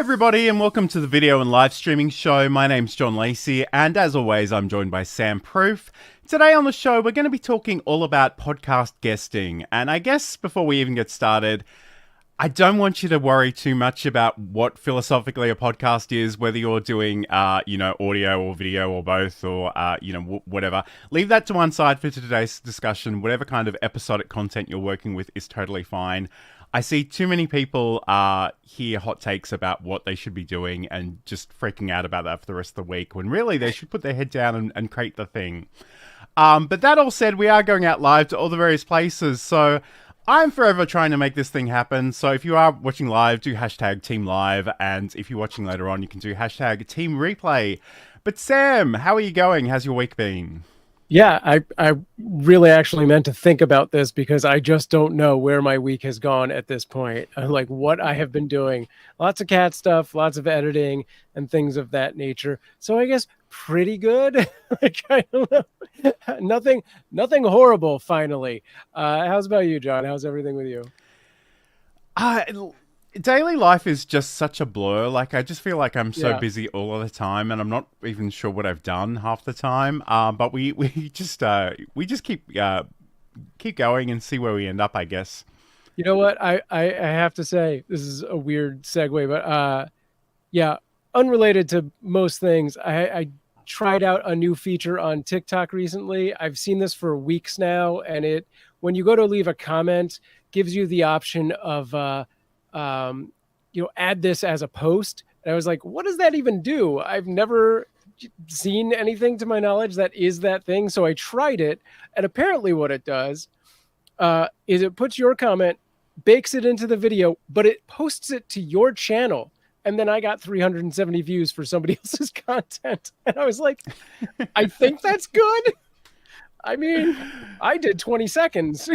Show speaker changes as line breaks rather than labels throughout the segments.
everybody, and welcome to the video and live streaming show. My name's John Lacey, and as always, I'm joined by Sam Proof. Today on the show, we're going to be talking all about podcast guesting. And I guess before we even get started, I don't want you to worry too much about what philosophically a podcast is, whether you're doing, audio or video or both, or, whatever. Leave that to one side for today's discussion. Whatever kind of episodic content you're working with is totally fine. I see too many people hear hot takes about what they should be doing and just freaking out about that for the rest of the week, when really they should put their head down and create the thing. But that all said, we are going out live to all the various places, so I'm forever trying to make this thing happen. So if you are watching live, do hashtag Team Live, and if you're watching later on, you can do hashtag Team Replay. But Sam, how are you going? How's your week been?
Yeah, I really actually meant to think about this because I just don't know where my week has gone at this point. Like what I have been doing. Lots of cat stuff, lots of editing and things of that nature. So I guess pretty good. Like, I don't know. Nothing horrible, finally. How's about you, John? How's everything with you?
Daily life is just such a blur. Like, I just feel like I'm so busy all of the time, and I'm not even sure what I've done half the time. But we just keep going and see where we end up, I guess.
You know what? I have to say, this is a weird segue, but unrelated to most things. I tried out a new feature on TikTok recently. I've seen this for weeks now, and when you go to leave a comment, gives you the option of add this as a post. And I was like, what does that even do? I've never seen anything to my knowledge that is that thing. So I tried it, and apparently what it does is it puts your comment, bakes it into the video, but it posts it to your channel. And then I got 370 views for somebody else's content. And I was like, I think that's good. I mean, I did 20 seconds.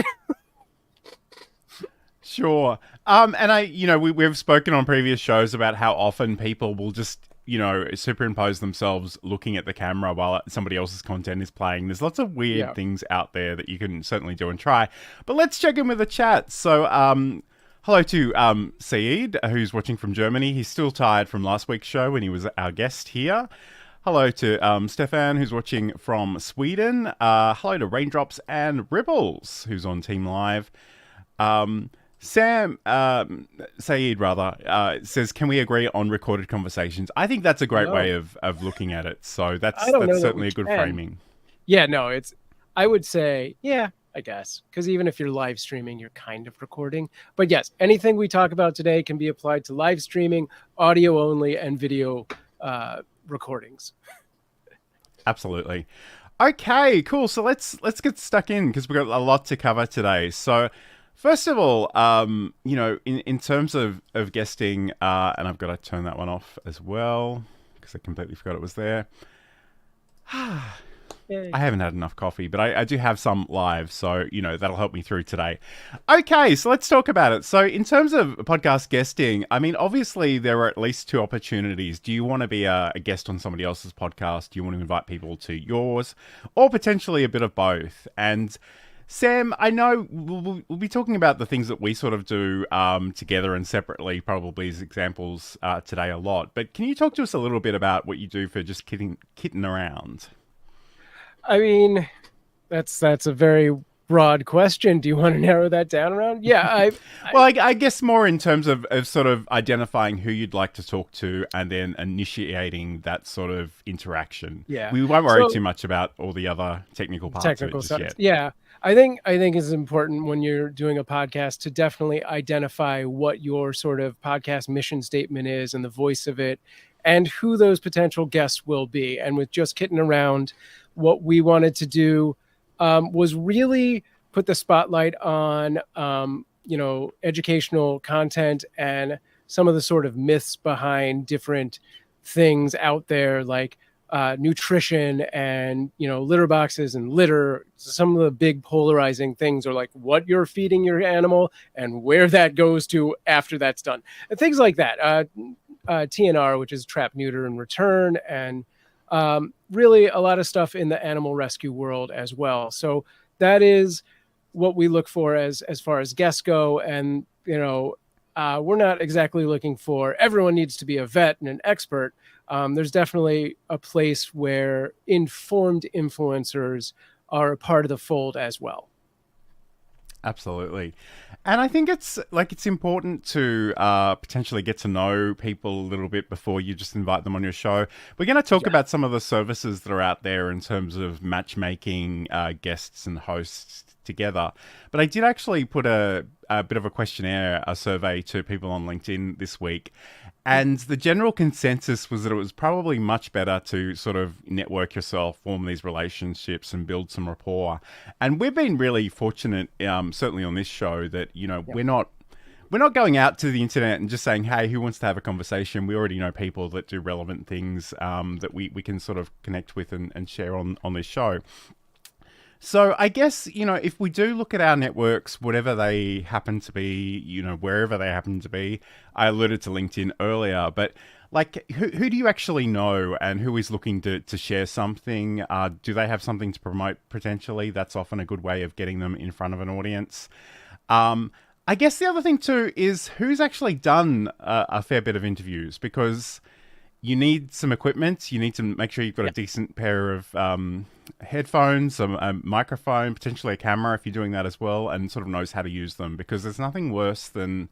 Sure. We've spoken on previous shows about how often people will just, superimpose themselves looking at the camera while somebody else's content is playing. There's lots of weird things out there that you can certainly do and try. But let's check in with the chat. So, hello to Saeed, who's watching from Germany. He's still tired from last week's show when he was our guest here. Hello to Stefan, who's watching from Sweden. Hello to Raindrops and Ripples, who's on Team Live. Sam, Saeed rather, says, can we agree on recorded conversations? I think that's a great way of looking at it. So that's certainly a good framing.
Yeah, no, I would say, yeah, I guess. Because even if you're live streaming, you're kind of recording. But yes, anything we talk about today can be applied to live streaming, audio only, and video recordings.
Absolutely. Okay, cool. So let's get stuck in because we've got a lot to cover today. So first of all, in terms of guesting, and I've got to turn that one off as well because I completely forgot it was there. I haven't had enough coffee, but I do have some live, so, that'll help me through today. Okay, so let's talk about it. So in terms of podcast guesting, I mean, obviously there are at least two opportunities. Do you want to be a guest on somebody else's podcast? Do you want to invite people to yours? Or potentially a bit of both? And Sam, I know we'll be talking about the things that we sort of do together and separately, probably as examples today a lot. But can you talk to us a little bit about what you do for just kidding around?
I mean, that's a very broad question. Do you want to narrow that down around? Yeah,
I guess more in terms of sort of identifying who you'd like to talk to and then initiating that sort of interaction.
Yeah,
we won't worry too much about all the other technical parts of it just yet.
Yeah. I think it's important when you're doing a podcast to definitely identify what your sort of podcast mission statement is and the voice of it and who those potential guests will be. And with Just Kidding Around, what we wanted to do was really put the spotlight on, educational content and some of the sort of myths behind different things out there, like nutrition and, litter boxes and litter. Some of the big polarizing things are like what you're feeding your animal and where that goes to after that's done and things like that. TNR, which is trap, neuter, and return. And really a lot of stuff in the animal rescue world as well. So that is what we look for as far as guests go. And, we're not exactly looking for everyone needs to be a vet and an expert. There's definitely a place where informed influencers are a part of the fold as well.
Absolutely. And I think it's important to potentially get to know people a little bit before you just invite them on your show. We're going to talk
Yeah.
about some of the services that are out there in terms of matchmaking guests and hosts together. But I did actually put a bit of a questionnaire, a survey to people on LinkedIn this week. And the general consensus was that it was probably much better to sort of network yourself, form these relationships, and build some rapport. And we've been really fortunate, certainly on this show, that we're not going out to the internet and just saying, "Hey, who wants to have a conversation?" We already know people that do relevant things that we can sort of connect with and share on this show. So I guess, if we do look at our networks, whatever they happen to be, wherever they happen to be, I alluded to LinkedIn earlier, but like, who do you actually know and who is looking to share something? Do they have something to promote potentially? That's often a good way of getting them in front of an audience. I guess the other thing too is who's actually done a fair bit of interviews, because you need some equipment. You need to make sure you've got a decent pair of headphones, a microphone, potentially a camera if you're doing that as well, and sort of knows how to use them, because there's nothing worse than,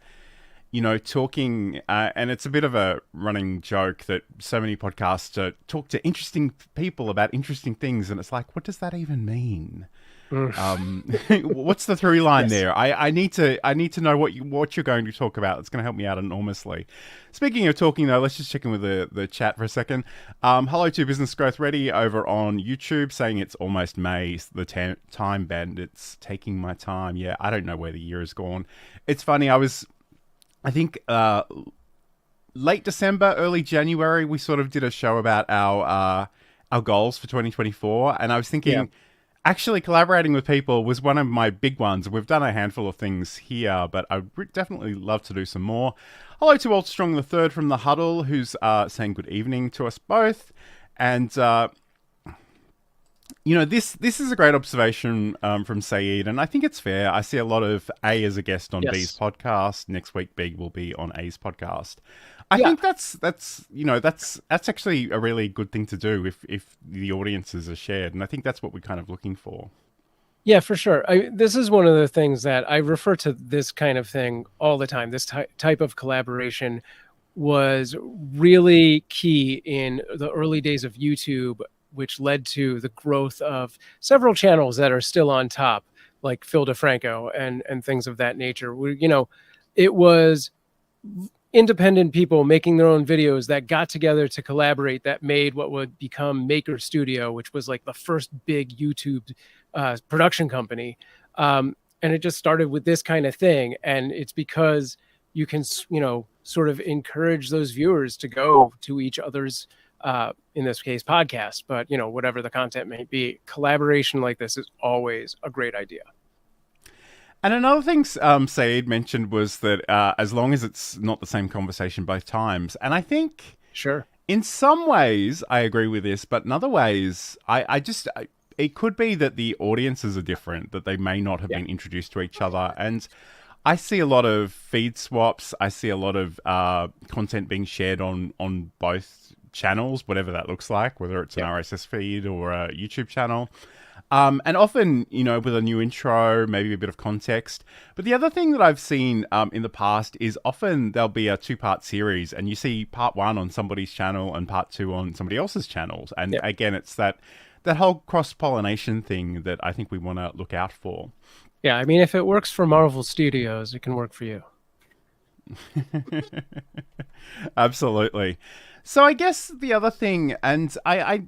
talking, and it's a bit of a running joke that so many podcasts talk to interesting people about interesting things, and it's like, what does that even mean? What's the through line there? I need to know what you're going to talk about. It's going to help me out enormously. Speaking of talking though, let's just check in with the chat for a second. Hello to Business Growth Ready over on YouTube, saying it's almost May. The time bandits taking my time. Yeah, I don't know where the year has gone. It's funny. I think late December, early January, we sort of did a show about our goals for 2024, and I was thinking. Yeah. Actually, collaborating with people was one of my big ones. We've done a handful of things here, but I'd definitely love to do some more. Hello to Walter Strong III from The Huddle, who's saying good evening to us both. And, this is a great observation from Saeed, and I think it's fair. I see a lot of A as a guest on B's podcast. Next week, B will be on A's podcast. I think that's actually a really good thing to do if the audiences are shared, and I think that's what we're kind of looking for.
Yeah, for sure. This is one of the things that I refer to this kind of thing all the time. This type of collaboration was really key in the early days of YouTube, which led to the growth of several channels that are still on top, like Phil DeFranco and things of that nature. It was independent people making their own videos that got together to collaborate, that made what would become Maker Studio, which was like the first big YouTube production company. And it just started with this kind of thing. And it's because you can, sort of encourage those viewers to go to each other's, in this case, podcast, but, whatever the content may be, collaboration like this is always a great idea.
And another thing Saeed mentioned was that as long as it's not the same conversation both times, and I think
sure,
in some ways I agree with this, but in other ways it could be that the audiences are different, that they may not have been introduced to each other. And I see a lot of feed swaps. I see a lot of content being shared on both channels, whatever that looks like, whether it's an RSS feed or a YouTube channel. And often, with a new intro, maybe a bit of context. But the other thing that I've seen in the past is often there'll be a 2-part series, and you see part 1 on somebody's channel and part 2 on somebody else's channels. And again, it's that whole cross-pollination thing that I think we want to look out for.
Yeah, I mean, if it works for Marvel Studios, it can work for you.
Absolutely. So I guess the other thing, and I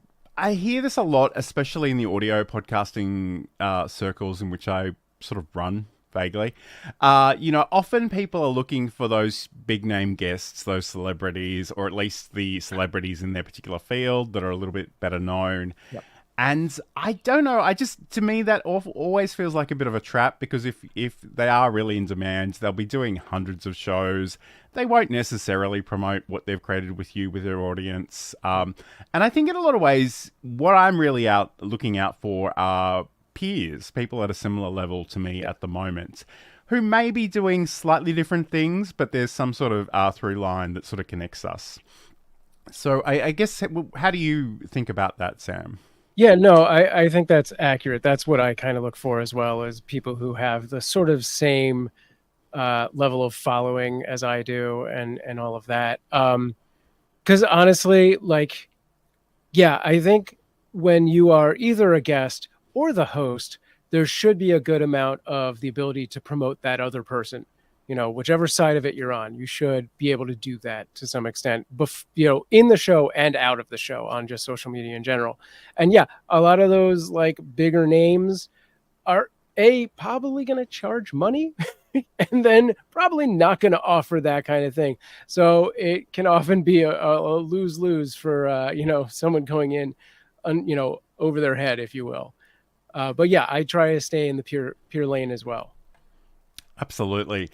hear this a lot, especially in the audio podcasting circles in which I sort of run vaguely. Often people are looking for those big name guests, those celebrities, or at least the celebrities in their particular field that are a little bit better known. Yep. And I don't know, to me, that always feels like a bit of a trap, because if they are really in demand, they'll be doing hundreds of shows. They won't necessarily promote what they've created with you, with their audience. And I think in a lot of ways, what I'm really looking out for are peers, people at a similar level to me at the moment, who may be doing slightly different things, but there's some sort of through line that sort of connects us. So I guess, how do you think about that, Sam?
Yeah, no, I think that's accurate. That's what I kind of look for as well, as people who have the sort of same level of following as I do, and all of that. Because honestly, like, yeah, I think when you are either a guest or the host, there should be a good amount of the ability to promote that other person. Whichever side of it you're on, you should be able to do that to some extent, in the show and out of the show on just social media in general. And yeah, a lot of those like bigger names are probably going to charge money and then probably not going to offer that kind of thing. So it can often be a lose-lose for, someone going in, over their head, if you will. But yeah, I try to stay in the pure lane as well.
Absolutely.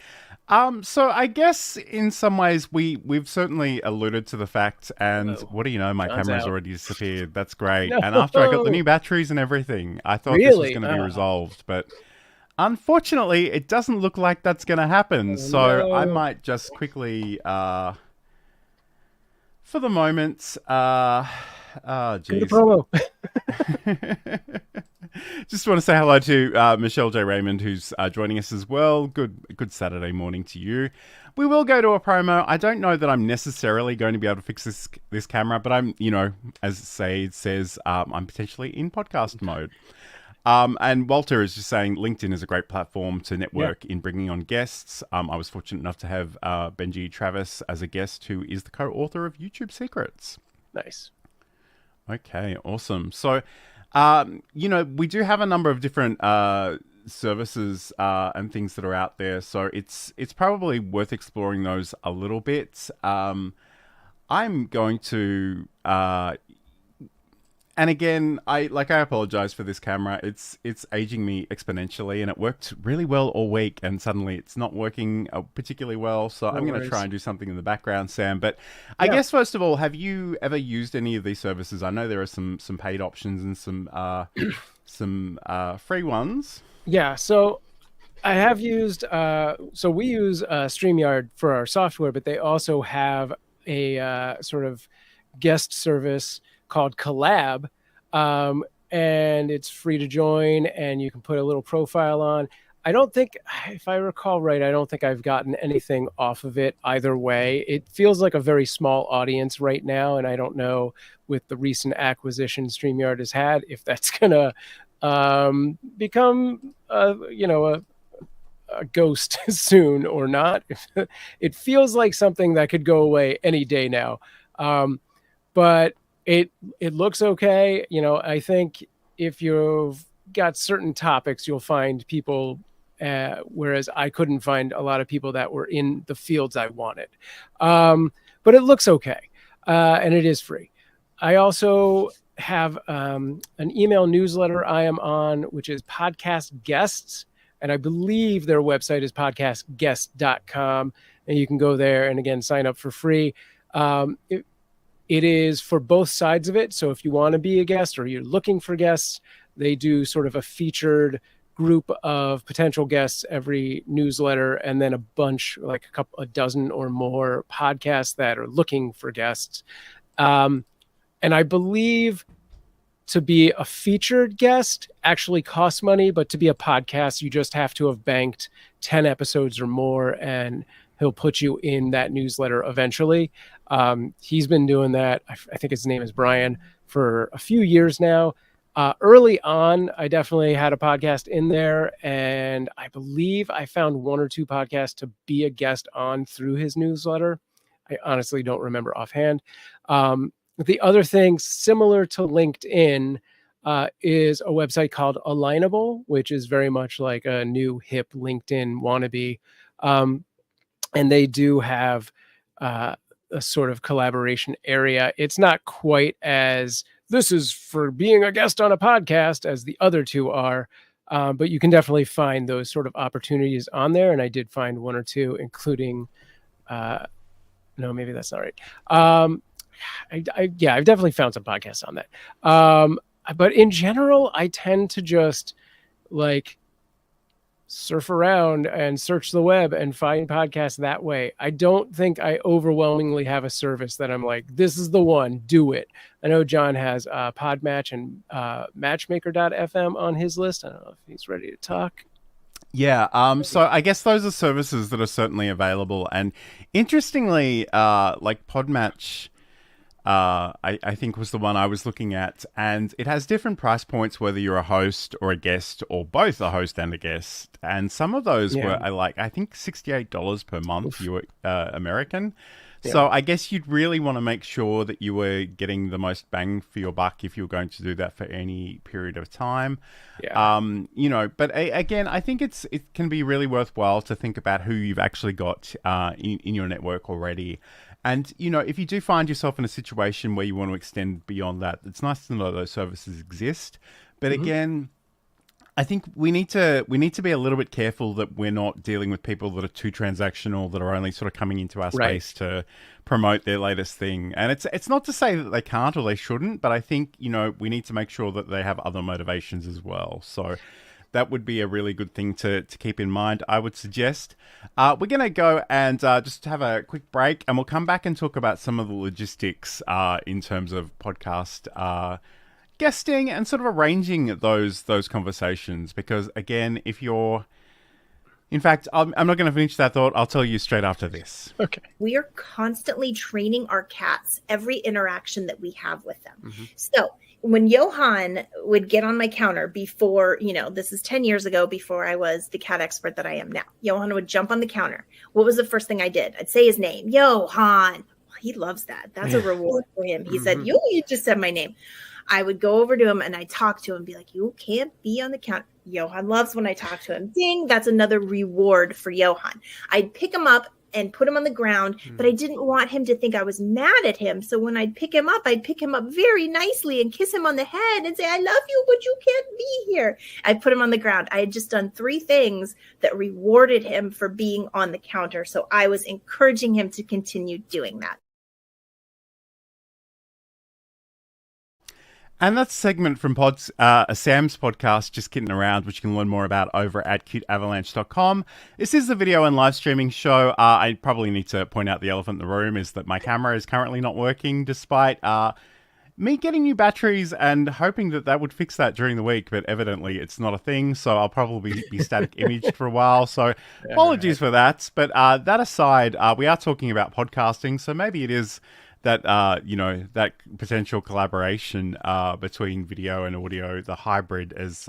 So I guess in some ways we've certainly alluded to the fact, and what do you know, my
John's
camera's
out.
already disappeared. That's great.
No.
And after I got the new batteries and everything, I thought this was
Really?
going to be resolved, but unfortunately, it doesn't look like that's going to happen. So
no.
I might just quickly, for the moment,
Go to
geez.
promo.
Just want to say hello to Michelle J. Raymond, who's joining us as well. Good Saturday morning to you. We will go to a promo. I don't know that I'm necessarily going to be able to fix this camera, but I'm, as Said says, I'm potentially in podcast mode. And Walter is just saying LinkedIn is a great platform to network in bringing on guests. I was fortunate enough to have Benji Travis as a guest, who is the co-author of YouTube Secrets.
Nice.
Okay, awesome. So, we do have a number of different services and things that are out there. So it's probably worth exploring those a little bit. I'm going to, and again, I apologize for this camera. It's aging me exponentially, and it worked really well all week, and suddenly it's not working particularly well. So I'm going to try and do something in the background, Sam. But I guess first of all, have you ever used any of these services? I know there are some paid options and some free ones.
Yeah. So I have used. So we use StreamYard for our software, but they also have a sort of guest service called Collab, and it's free to join, and you can put a little profile on. I don't think, if I recall right, I don't think I've gotten anything off of it either way. It feels like a very small audience right now, and I don't know, with the recent acquisition StreamYard has had, if that's gonna become a ghost soon or not. It feels like something that could go away any day now, but it looks okay. I think if you've got certain topics, you'll find people, whereas I couldn't find a lot of people that were in the fields I wanted. But it looks okay, and it is free. I also have an email newsletter I am on, which is Podcast Guests, and I believe their website is podcastguest.com, and you can go there and again sign up for free. It is for both sides of it. So if you want to be a guest or you're looking for guests, they do sort of a featured group of potential guests every newsletter, and then a bunch, like a dozen or more podcasts that are looking for guests. And I believe to be a featured guest actually costs money, but to be a podcast, you just have to have banked 10 episodes or more, and he'll put you in that newsletter eventually. He's been doing that. I think his name is Brian, for a few years now. Early on, I definitely had a podcast in there, and I believe I found one or two podcasts to be a guest on through his newsletter. I honestly don't remember offhand. The other thing, similar to LinkedIn, is a website called Alignable, which is very much like a new hip LinkedIn wannabe. And they do have a sort of collaboration area. It's not quite as, this is for being a guest on a podcast, as the other two are, but you can definitely find those sort of opportunities on there. And I did find one or two, including, no, maybe that's not right. I've definitely found some podcasts on that. But in general, I tend to just like surf around and search the web and find podcasts that way. I don't think I overwhelmingly have a service that I'm like, this is the one, do it. I know John has Podmatch and Matchmaker.fm on his list. I don't know if he's ready to talk.
Yeah, so I guess those are services that are certainly available. And interestingly, like Podmatch, I think was the one I was looking at, and it has different price points whether you're a host or a guest or both a host and a guest. And some of those were like, I think $68 per month, American. Yeah. So I guess you'd really want to make sure that you were getting the most bang for your buck if you're going to do that for any period of time. Yeah. But again, I think it can be really worthwhile to think about who you've actually got in your network already. And, if you do find yourself in a situation where you want to extend beyond that, it's nice to know those services exist. But again, I think we need to be a little bit careful that we're not dealing with people that are too transactional, that are only sort of coming into our space to promote their latest thing. And it's not to say that they can't or they shouldn't, but I think, we need to make sure that they have other motivations as well. So that would be a really good thing to keep in mind, I would suggest. We're going to go and just have a quick break, and we'll come back and talk about some of the logistics in terms of podcast guesting and sort of arranging those conversations. Because, again, if you're... In fact, I'm not going to finish that thought. I'll tell you straight after this.
Okay.
We are constantly training our cats every interaction that we have with them. Mm-hmm. So when Johan would get on my counter before, this is 10 years ago, before I was the cat expert that I am now, Johan would jump on the counter. What was the first thing I did? I'd say his name, Johan. He loves that. That's a reward for him. He said, you just said my name. I would go over to him and I'd talk to him and be like, you can't be on the counter. Johan loves when I talk to him. Ding, that's another reward for Johan. I'd pick him up and put him on the ground, but I didn't want him to think I was mad at him. So when I'd pick him up very nicely and kiss him on the head and say, I love you, but you can't be here. I'd put him on the ground. I had just done 3 things that rewarded him for being on the counter. So I was encouraging him to continue doing that.
And that's a segment from Sam's podcast, Just Kidding Around, which you can learn more about over at cuteavalanche.com. This is the video and live streaming show. I probably need to point out the elephant in the room is that my camera is currently not working, despite me getting new batteries and hoping that would fix that during the week, but evidently it's not a thing, so I'll probably be static imaged for a while, so apologies for that. But that aside, we are talking about podcasting, so maybe it is that that potential collaboration between video and audio, the hybrid, as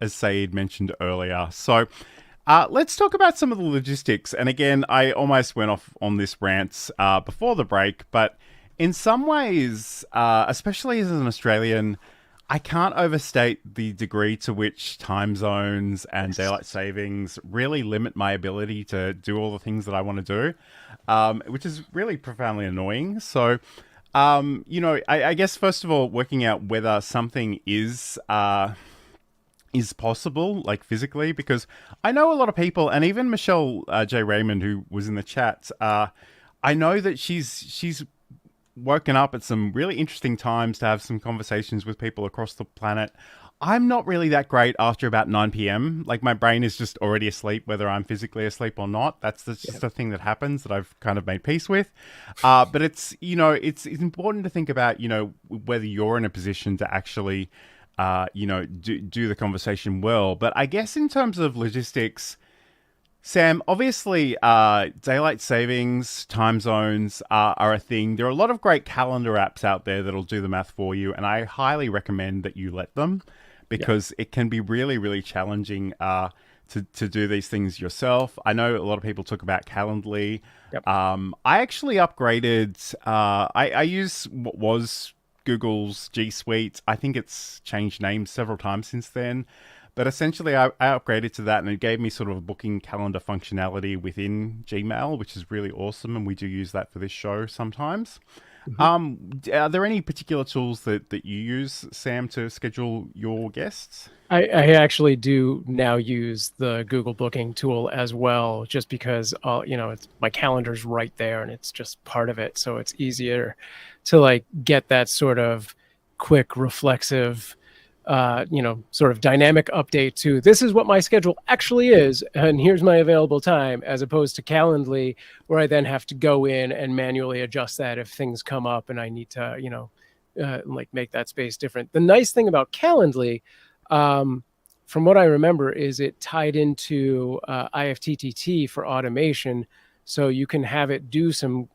Saeed mentioned earlier. So let's talk about some of the logistics. And again, I almost went off on this rant before the break, but in some ways, especially as an Australian, I can't overstate the degree to which time zones and daylight savings really limit my ability to do all the things that I want to do, which is really profoundly annoying. So, I guess, first of all, working out whether something is possible, like physically, because I know a lot of people, and even Michelle J. Raymond, who was in the chat, I know that she's woken up at some really interesting times to have some conversations with people across the planet. I'm not really that great after about 9 p.m. Like, my brain is just already asleep, whether I'm physically asleep or not. That's just a thing that happens that I've kind of made peace with. But it's important to think about, whether you're in a position to actually, do the conversation well. But I guess in terms of logistics, Sam, obviously, daylight savings, time zones are a thing. There are a lot of great calendar apps out there that'll do the math for you, and I highly recommend that you let them, because it can be really, really challenging to do these things yourself. I know a lot of people talk about Calendly. Yep. I actually upgraded. I use what was Google's G Suite. I think it's changed names several times since then. But essentially, I upgraded to that, and it gave me sort of a booking calendar functionality within Gmail, which is really awesome, and we do use that for this show sometimes. Mm-hmm. Are there any particular tools that you use, Sam, to schedule your guests?
I actually do now use the Google Booking tool as well, just because it's my calendar's right there, and it's just part of it, so it's easier to get that sort of quick, reflexive sort of dynamic update to this is what my schedule actually is, and here's my available time, as opposed to Calendly, where I then have to go in and manually adjust that if things come up and I need to, like make that space different. The nice thing about Calendly, from what I remember, is it tied into IFTTT for automation, so you can have it do some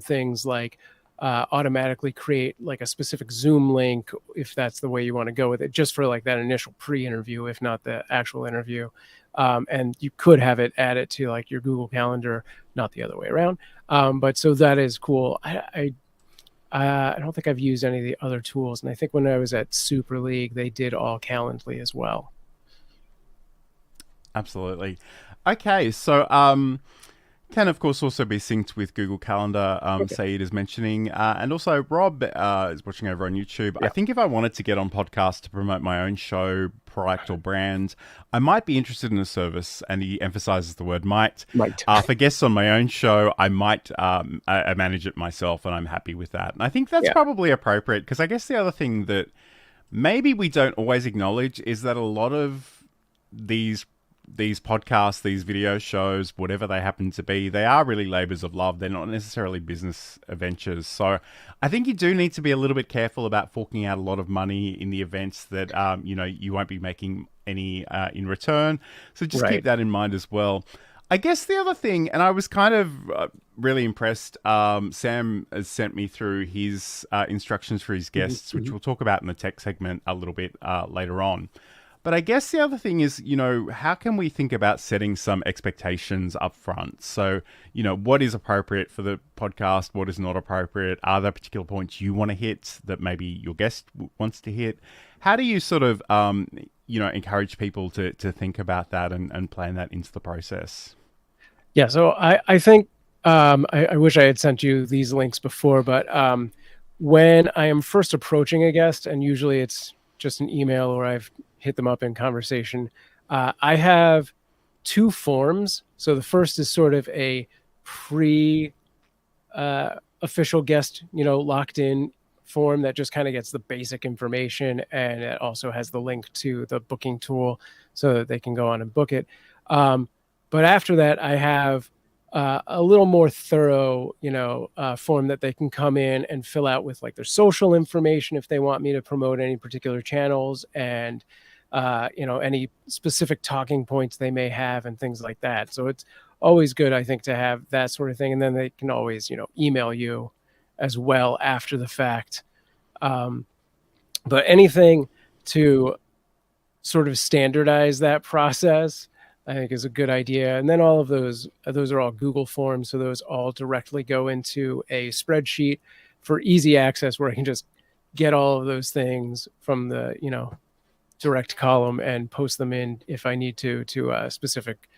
things like automatically create like a specific Zoom link if that's the way you want to go with it, just for like that initial pre-interview, if not the actual interview. And you could have it add it to like your Google Calendar, not the other way around. But so that is cool. I don't think I've used any of the other tools, and I think when I was at Super League, they did all Calendly as well.
Absolutely. Okay, so can of course also be synced with Google Calendar, Saeed is mentioning, and also Rob is watching over on YouTube. I think if I wanted to get on podcast to promote my own show, product or brand, I might be interested in a service, and he emphasizes the word might. For guests on my own show, I might manage it myself, and I'm happy with that. And I think that's probably appropriate, because I guess the other thing that maybe we don't always acknowledge is that a lot of these podcasts, these video shows, whatever they happen to be, they are really labors of love. They're not necessarily business ventures. So I think you do need to be a little bit careful about forking out a lot of money in the events that, you won't be making any in return. So just keep that in mind as well. I guess the other thing, and I was kind of really impressed, Sam has sent me through his instructions for his guests, which we'll talk about in the tech segment a little bit later on. But I guess the other thing is, how can we think about setting some expectations up front? So, what is appropriate for the podcast? What is not appropriate? Are there particular points you want to hit that maybe your guest wants to hit? How do you sort of, encourage people to think about that and plan that into the process?
Yeah, so I think, I wish I had sent you these links before, but when I am first approaching a guest, and usually it's just an email or I've hit them up in conversation, I have two forms. So the first is sort of a official guest, locked in form that just kind of gets the basic information, and it also has the link to the booking tool so that they can go on and book it. But after that, I have a little more thorough, form that they can come in and fill out with like their social information if they want me to promote any particular channels, and any specific talking points they may have and things like that. So it's always good, I think, to have that sort of thing. And then they can always, email you as well after the fact. But anything to sort of standardize that process, I think, is a good idea. And then all of those are all Google Forms. So those all directly go into a spreadsheet for easy access, where I can just get all of those things from the, direct column and post them in if I need to specific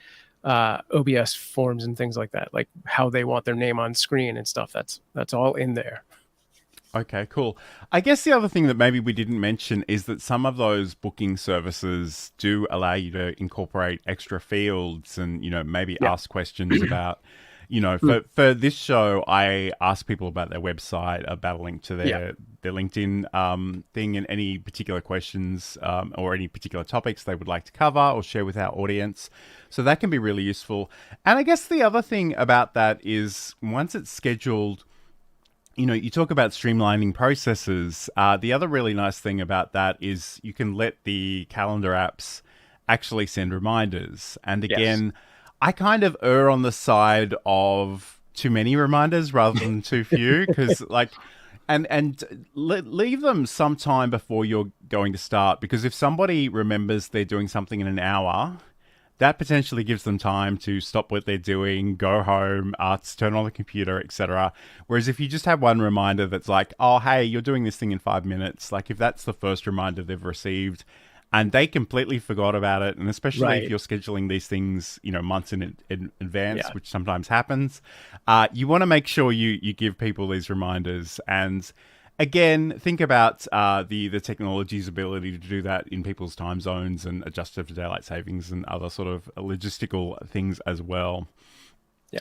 OBS forms and things like that, like how they want their name on screen and stuff. That's all in there.
Okay, cool. I guess the other thing that maybe we didn't mention is that some of those booking services do allow you to incorporate extra fields and, maybe ask questions about, for this show, I ask people about their website, about a link to their LinkedIn thing, and any particular questions or any particular topics they would like to cover or share with our audience. So that can be really useful. And I guess the other thing about that is once it's scheduled, you talk about streamlining processes. The other really nice thing about that is you can let the calendar apps actually send reminders. And again, I kind of err on the side of too many reminders rather than too few, because leave them some time before you're going to start, because if somebody remembers they're doing something in an hour, that potentially gives them time to stop what they're doing, go home, turn on the computer, etc. Whereas if you just have one reminder that's like, oh, hey, you're doing this thing in 5 minutes, like if that's the first reminder they've received and they completely forgot about it, and especially if you're scheduling these things, months in advance, which sometimes happens, you want to make sure you give people these reminders. And again, think about the technology's ability to do that in people's time zones and adjust it for daylight savings and other sort of logistical things as well. Yeah.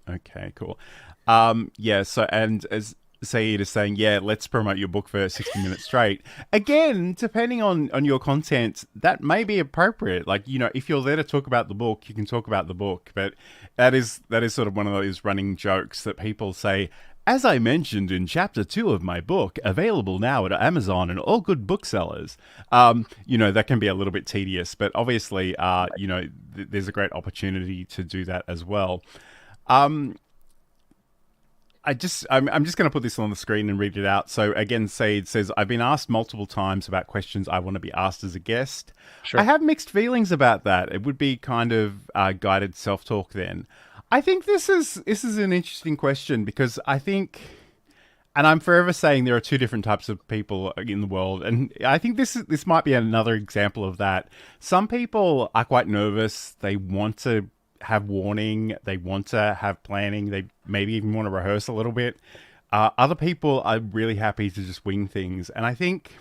Okay, cool. So, and as Saeed is saying, yeah, let's promote your book for 60 minutes straight. Again, depending on your content, that may be appropriate. Like, if you're there to talk about the book, you can talk about the book. But that is sort of one of those running jokes that people say, as I mentioned in chapter 2 of my book, available now at Amazon and all good booksellers. That can be a little bit tedious, but obviously, there's a great opportunity to do that as well. I'm just going to put this on the screen and read it out. So again, Saeed says, I've been asked multiple times about questions I want to be asked as a guest. Sure. I have mixed feelings about that. It would be kind of guided self-talk then. I think this is an interesting question because I think, and I'm forever saying there are two different types of people in the world, and I think this might be another example of that. Some people are quite nervous. They want to have warning. They want to have planning. They maybe even want to rehearse a little bit. Other people are really happy to just wing things, and I think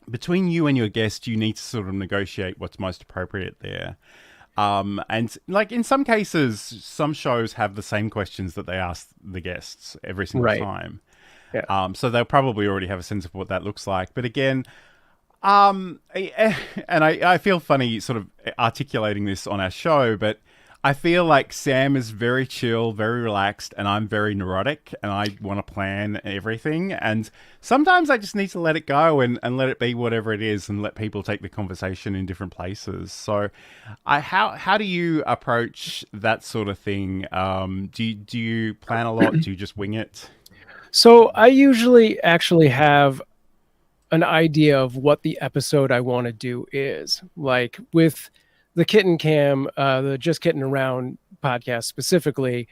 between you and your guest, you need to sort of negotiate what's most appropriate there. And like in some cases, some shows have the same questions that they ask the guests every single time. Yeah. So they'll probably already have a sense of what that looks like. But again, and I feel funny sort of articulating this on our show, but I feel like Sam is very chill, very relaxed, and I'm very neurotic, and I want to plan everything. And sometimes I just need to let it go and let it be whatever it is and let people take the conversation in different places. So how do you approach that sort of thing? Do you plan a lot? Do you just wing it?
So I usually actually have an idea of what the episode I want to do is. Like with the Kitten Cam, the Just Kitten Around podcast specifically,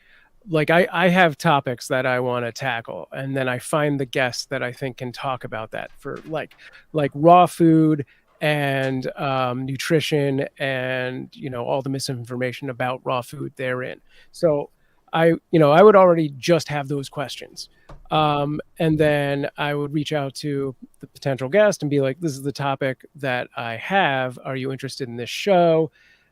like I have topics that I want to tackle, and then I find the guests that I think can talk about that for like raw food and nutrition and all the misinformation about raw food therein. So I would already just have those questions. And then I would reach out to the potential guest and be like, this is the topic that I have. Are you interested in this show?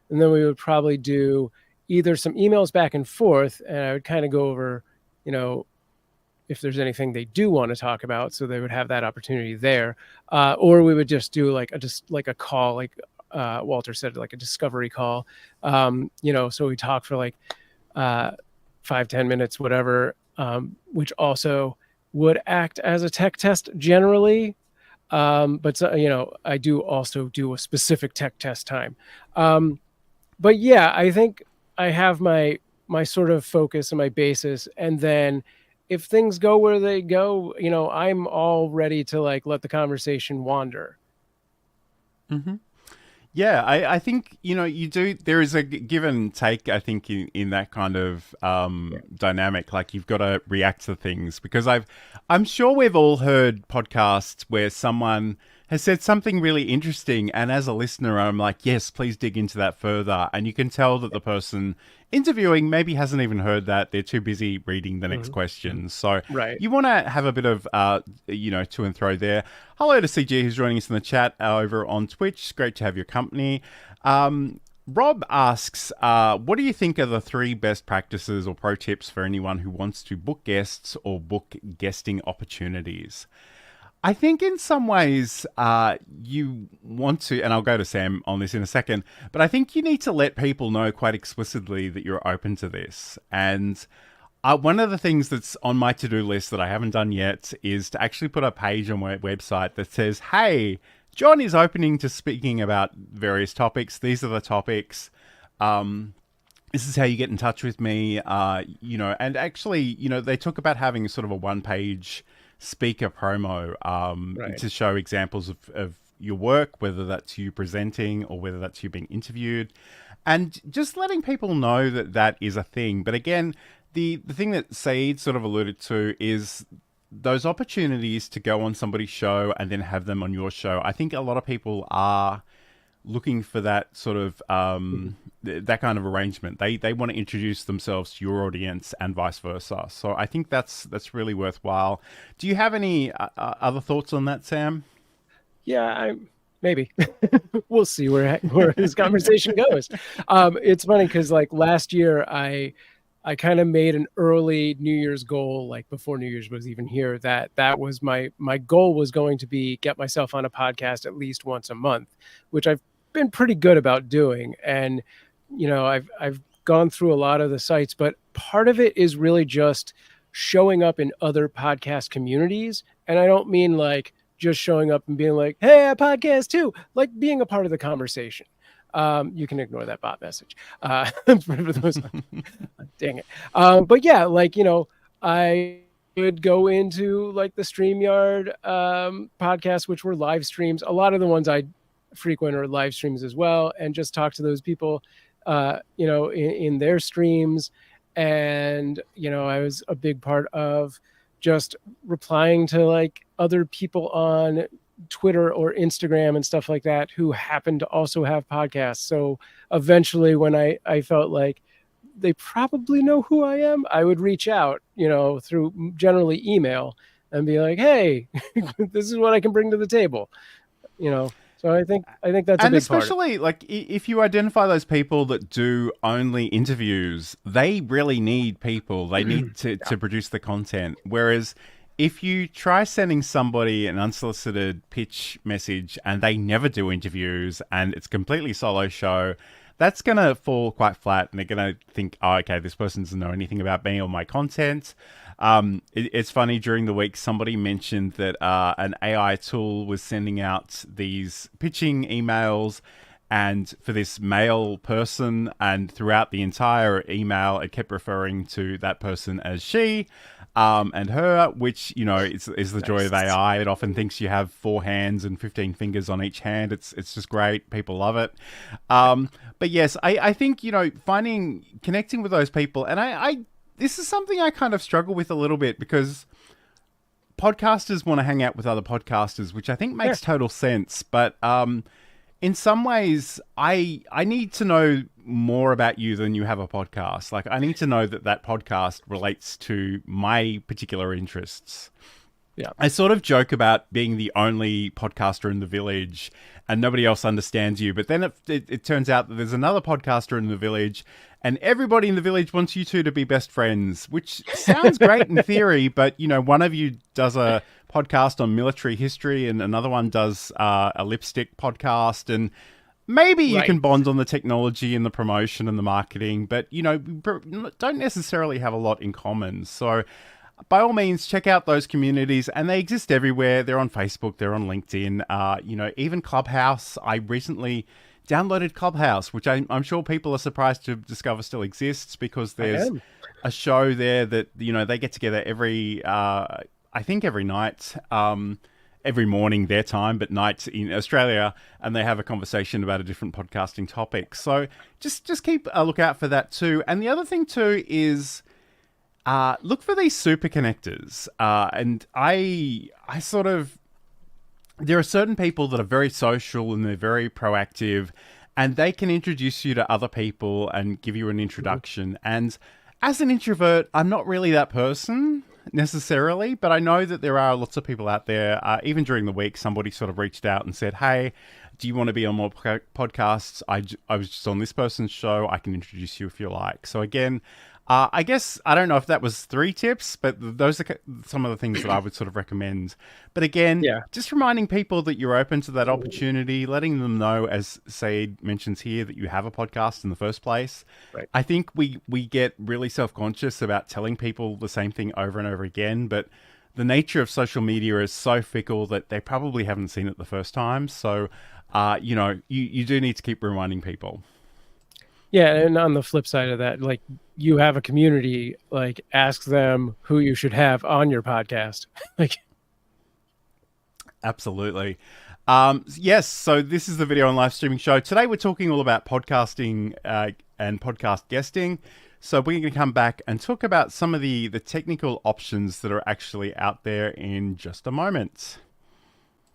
And then we would probably do either some emails back and forth, and I would kind of go over, if there's anything they do want to talk about, so they would have that opportunity there. Or we would just do like a call, like Walter said, like a discovery call. So we talk for like 5-10 minutes, whatever, which also would act as a tech test generally. But I do also do a specific tech test time. But yeah, I think I have my sort of focus and my basis. And then if things go where they go, I'm all ready to like let the conversation wander.
Mm-hmm. Yeah, I think, you do, there is a give and take, I think, in that kind of dynamic. Like you've got to react to things because I'm sure we've all heard podcasts where someone has said something really interesting. And as a listener, I'm like, yes, please dig into that further. And you can tell that the person interviewing maybe hasn't even heard that. They're too busy reading the next question. So you want to have a bit of, to and fro there. Hello to CG who's joining us in the chat over on Twitch. It's great to have your company. Rob asks, what do you think are the 3 best practices or pro tips for anyone who wants to book guests or book guesting opportunities? I think in some ways you want to, and I'll go to Sam on this in a second, but I think you need to let people know quite explicitly that you're open to this. And one of the things that's on my to-do list that I haven't done yet is to actually put a page on my website that says, hey, John is opening to speaking about various topics. These are the topics. This is how you get in touch with me. And actually, they talk about having sort of a one-page speaker promo to show examples of your work, whether that's you presenting or whether that's you being interviewed, and just letting people know that that is a thing. But again, the thing that Saeed sort of alluded to is those opportunities to go on somebody's show and then have them on your show. I think a lot of people are looking for that sort of that kind of arrangement. They want to introduce themselves to your audience and vice versa. So I think that's really worthwhile. Do you have any other thoughts on that, Sam?
Yeah, maybe. We'll see where this conversation goes. It's funny because like last year I I kind of made an early New Year's goal, like before New Year's was even here, that was my goal was going to be get myself on a podcast at least once a month, which I've been pretty good about doing. And, you know, I've gone through a lot of the sites, but part of it is really just showing up in other podcast communities. And I don't mean like just showing up and being like, hey, I podcast too, like being a part of the conversation. You can ignore that bot message. For those, dang it. But yeah, like, you know, I would go into like the StreamYard podcasts, which were live streams. A lot of the ones I frequent are live streams as well, and just talk to those people, you know, in their streams. And, you know, I was a big part of just replying to like other people on Twitter or Instagram and stuff like that who happen to also have podcasts. So eventually when I felt like they probably know who I am, I would reach out, you know, through generally email and be like, hey, this is what I can bring to the table, you know. So I think that's a big part.
And especially like if you identify those people that do only interviews, they really need people. They need to produce the content. Whereas if you try sending somebody an unsolicited pitch message and they never do interviews and it's completely solo show, that's going to fall quite flat, and they're going to think, oh, okay, this person doesn't know anything about me or my content. It's funny, during the week, somebody mentioned that an AI tool was sending out these pitching emails and for this male person, and throughout the entire email, it kept referring to that person as she and her, which, you know, is the joy of AI. It often thinks you have 4 hands and 15 fingers on each hand. It's just great. People love it. But yes, I think, you know, connecting with those people, and this is something I kind of struggle with a little bit, because podcasters want to hang out with other podcasters, which I think makes total sense. But in some ways, I need to know more about you than you have a podcast. Like, I need to know that podcast relates to my particular interests.
Yeah.
I sort of joke about being the only podcaster in the village and nobody else understands you. But then it turns out that there's another podcaster in the village and everybody in the village wants you two to be best friends, which sounds great in theory. But, you know, one of you does a podcast on military history and another one does a lipstick podcast, and maybe you can bond on the technology and the promotion and the marketing, but, you know, don't necessarily have a lot in common. So by all means, check out those communities, and they exist everywhere. They're on Facebook, they're on LinkedIn, you know, even Clubhouse. I recently downloaded Clubhouse, which I'm sure people are surprised to discover still exists, because there's a show there that, you know, they get together every night, every morning their time, but night in Australia, and they have a conversation about a different podcasting topic. So just keep a lookout for that too. And the other thing too is look for these super connectors. And I sort of, there are certain people that are very social and they're very proactive, and they can introduce you to other people and give you an introduction. And as an introvert, I'm not really that person necessarily, but I know that there are lots of people out there. Even during the week, somebody sort of reached out and said, hey, do you want to be on more podcasts? I was just on this person's show. I can introduce you if you like. So again, I guess, I don't know if that was 3 tips, but those are some of the things that I would sort of recommend. But again, just reminding people that you're open to that opportunity, letting them know, as Saeed mentions here, that you have a podcast in the first place. Right. I think we get really self-conscious about telling people the same thing over and over again, but the nature of social media is so fickle that they probably haven't seen it the first time. So, you know, you do need to keep reminding people.
Yeah, and on the flip side of that, like, you have a community, like, ask them who you should have on your podcast. Like,
absolutely. Yes, so this is the video and live streaming show. Today we're talking all about podcasting and podcast guesting. So we're going to come back and talk about some of the technical options that are actually out there in just a moment.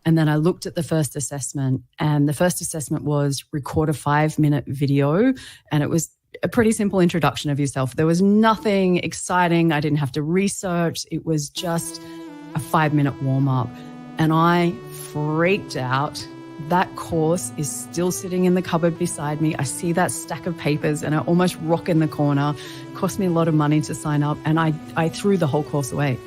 And then I looked at the first assessment, and the first assessment was record a 5-minute video. And it was a pretty simple introduction of yourself. There was nothing exciting. I didn't have to research. It was just a 5-minute warm up. And I freaked out that course is still sitting in the cupboard beside me. I see that stack of papers and I almost rock in the corner. It cost me a lot of money to sign up, and I threw the whole course away.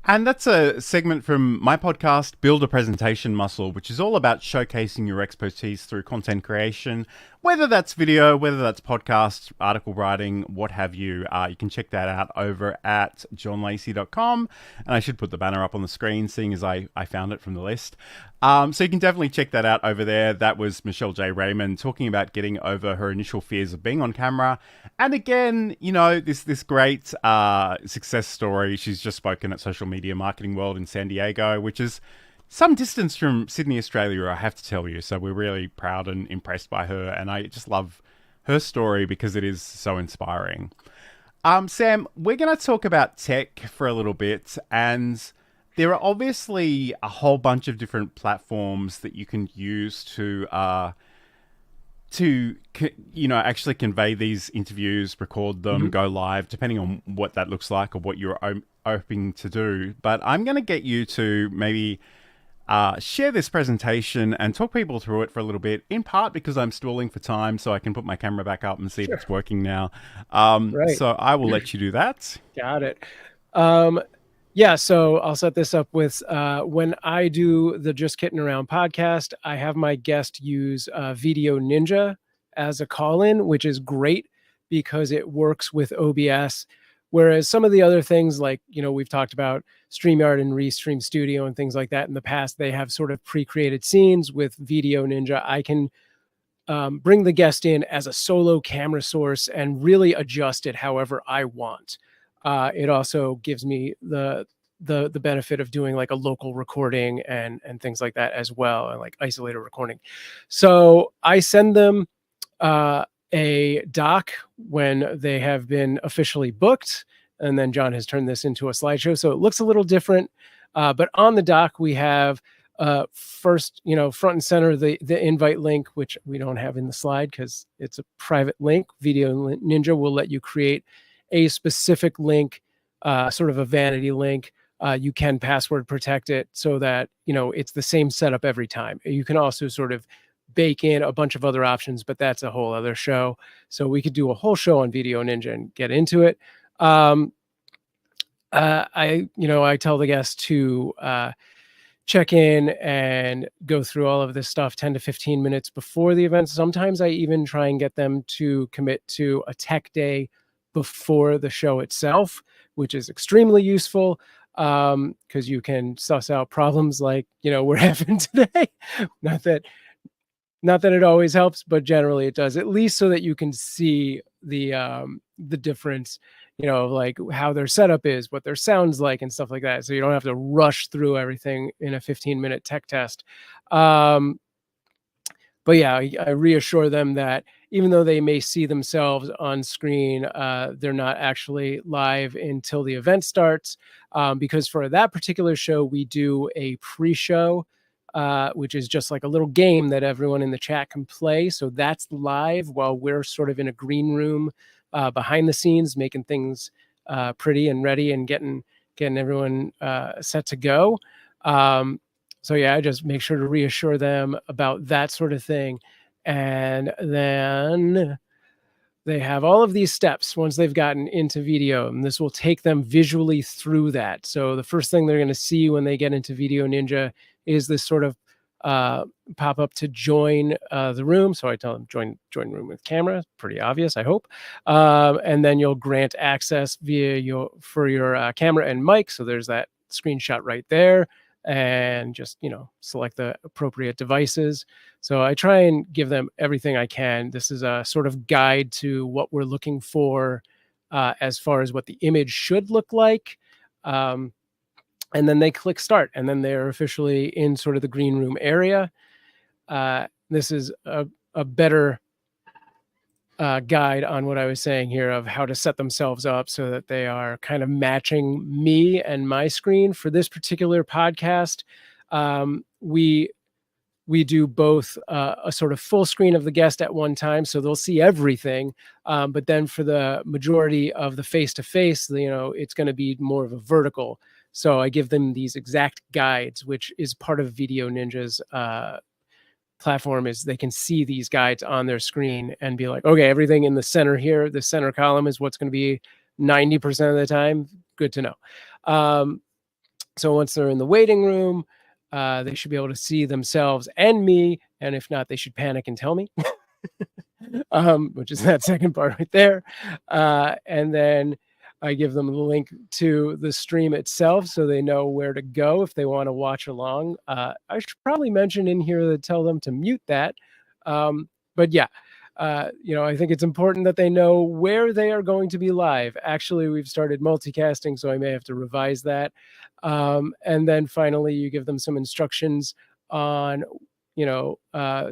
And that's a segment from my podcast, Build a Presentation Muscle, which is all about showcasing your expertise through content creation, whether that's video, whether that's podcast, article writing, what have you. You can check that out over at johnlacey.com. And I should put the banner up on the screen, seeing as I found it from the list. So you can definitely check that out over there. That was Michelle J. Raymond talking about getting over her initial fears of being on camera. And again, you know, this great success story. She's just spoken at Social Media Marketing World in San Diego, which is some distance from Sydney, Australia, I have to tell you. So we're really proud and impressed by her. And I just love her story because it is so inspiring. Sam, we're going to talk about tech for a little bit. And there are obviously a whole bunch of different platforms that you can use to actually convey these interviews, record them, go live, depending on what that looks like or what you're hoping to do. But I'm going to get you to maybe share this presentation and talk people through it for a little bit, in part because I'm stalling for time so I can put my camera back up and see if it's working now.
Right.
So I will let you do that.
Got it. Yeah, so I'll set this up with when I do the Just Kidding Around podcast, I have my guest use Video Ninja as a call-in, which is great because it works with OBS. Whereas some of the other things, like, you know, we've talked about StreamYard and Restream Studio and things like that in the past, they have sort of pre-created scenes. With Video Ninja, I can bring the guest in as a solo camera source and really adjust it however I want. It also gives me the benefit of doing like a local recording and things like that as well, and like isolated recording. So I send them a doc when they have been officially booked, and then John has turned this into a slideshow, so it looks a little different. But on the doc we have first, you know, front and center the invite link, which we don't have in the slide because it's a private link. Video Ninja will let you create a specific link, sort of a vanity link. You can password protect it so that, you know, it's the same setup every time. You can also sort of bake in a bunch of other options, but that's a whole other show. So we could do a whole show on Video Ninja and get into it. I tell the guests to check in and go through all of this stuff 10 to 15 minutes before the event. Sometimes I even try and get them to commit to a tech day before the show itself, which is extremely useful because you can suss out problems like, you know, we're having today. Not that it always helps, but generally it does, at least so that you can see the difference, you know, like how their setup is, what their sounds like and stuff like that. So you don't have to rush through everything in a 15-minute tech test. But yeah, I reassure them that even though they may see themselves on screen, they're not actually live until the event starts. Because for that particular show, we do a pre-show, which is just like a little game that everyone in the chat can play. So that's live while we're sort of in a green room behind the scenes, making things pretty and ready and getting everyone set to go. So yeah, I just make sure to reassure them about that sort of thing. And then they have all of these steps once they've gotten into video, and this will take them visually through that. So the first thing they're going to see when they get into Video Ninja is this sort of pop up to join the room. So I tell them join room with camera. Pretty obvious, I hope. And then you'll grant access for your camera and mic. So there's that screenshot right there. And just, you know, select the appropriate devices. So I try and give them everything I can. This is a sort of guide to what we're looking for as far as what the image should look like. And then they click start, and then they're officially in sort of the green room area. This is a better guide on what I was saying here of how to set themselves up so that they are kind of matching me and my screen. For this particular podcast, we do both a sort of full screen of the guest at one time, so they'll see everything. But then for the majority of the face-to-face, you know, it's going to be more of a vertical. So I give them these exact guides, which is part of Video Ninja's platform, is they can see these guides on their screen and be like, okay, everything in the center here, the center column is what's going to be 90% of the time. Good to know. So once they're in the waiting room, they should be able to see themselves and me. And if not, they should panic and tell me, which is that second part right there. And then I give them the link to the stream itself so they know where to go if they want to watch along. I should probably mention in here to tell them to mute that. But yeah, I think it's important that they know where they are going to be live. Actually, we've started multicasting, so I may have to revise that. And then finally, you give them some instructions on,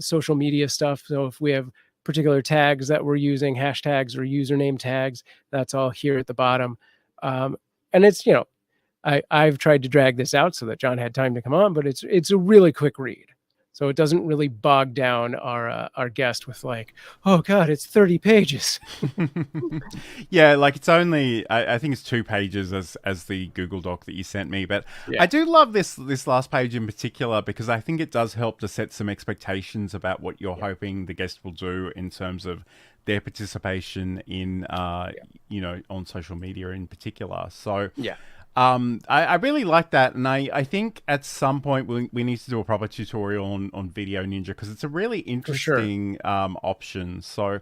social media stuff. So if we have particular tags that we're using, hashtags or username tags, that's all here at the bottom. And it's, I've tried to drag this out so that John had time to come on, but it's a really quick read. So it doesn't really bog down our guest with like, oh God, it's 30 pages.
Yeah, like it's only, I think it's 2 pages as the Google Doc that you sent me. But yeah. I do love this last page in particular because I think it does help to set some expectations about what you're hoping the guest will do in terms of their participation in, on social media in particular. So
yeah.
I really like that, and I think at some point we need to do a proper tutorial on Video Ninja because it's a really interesting option. So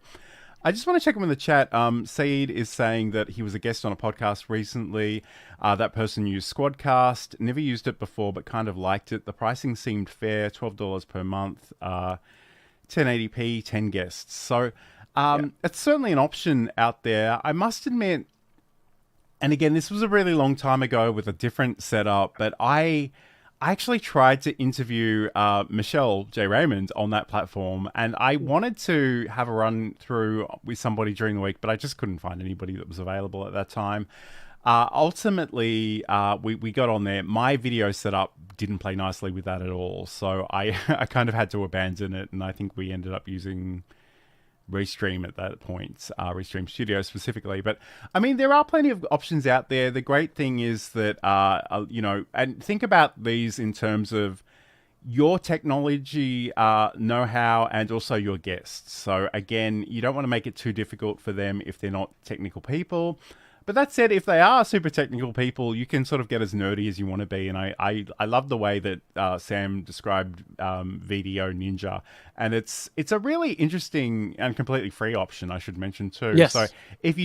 I just want to check him in the chat. Saeed is saying that he was a guest on a podcast recently. That person used Squadcast, never used it before, but kind of liked it. The pricing seemed fair, $12 per month, 1080p, 10 guests. So it's certainly an option out there. I must admit, and again, this was a really long time ago with a different setup, but I actually tried to interview Michelle J. Raymond on that platform, and I wanted to have a run through with somebody during the week, but I just couldn't find anybody that was available at that time. Ultimately, we got on there. My video setup didn't play nicely with that at all, so I kind of had to abandon it, and I think we ended up using Restream at that point, Restream Studio specifically. But I mean, there are plenty of options out there. The great thing is that, and think about these in terms of your technology know-how and also your guests. So again, you don't want to make it too difficult for them if they're not technical people. But that said, if they are super technical people, you can sort of get as nerdy as you want to be. And I love the way that Sam described Video Ninja. And it's a really interesting and completely free option, I should mention too.
Yes.
So if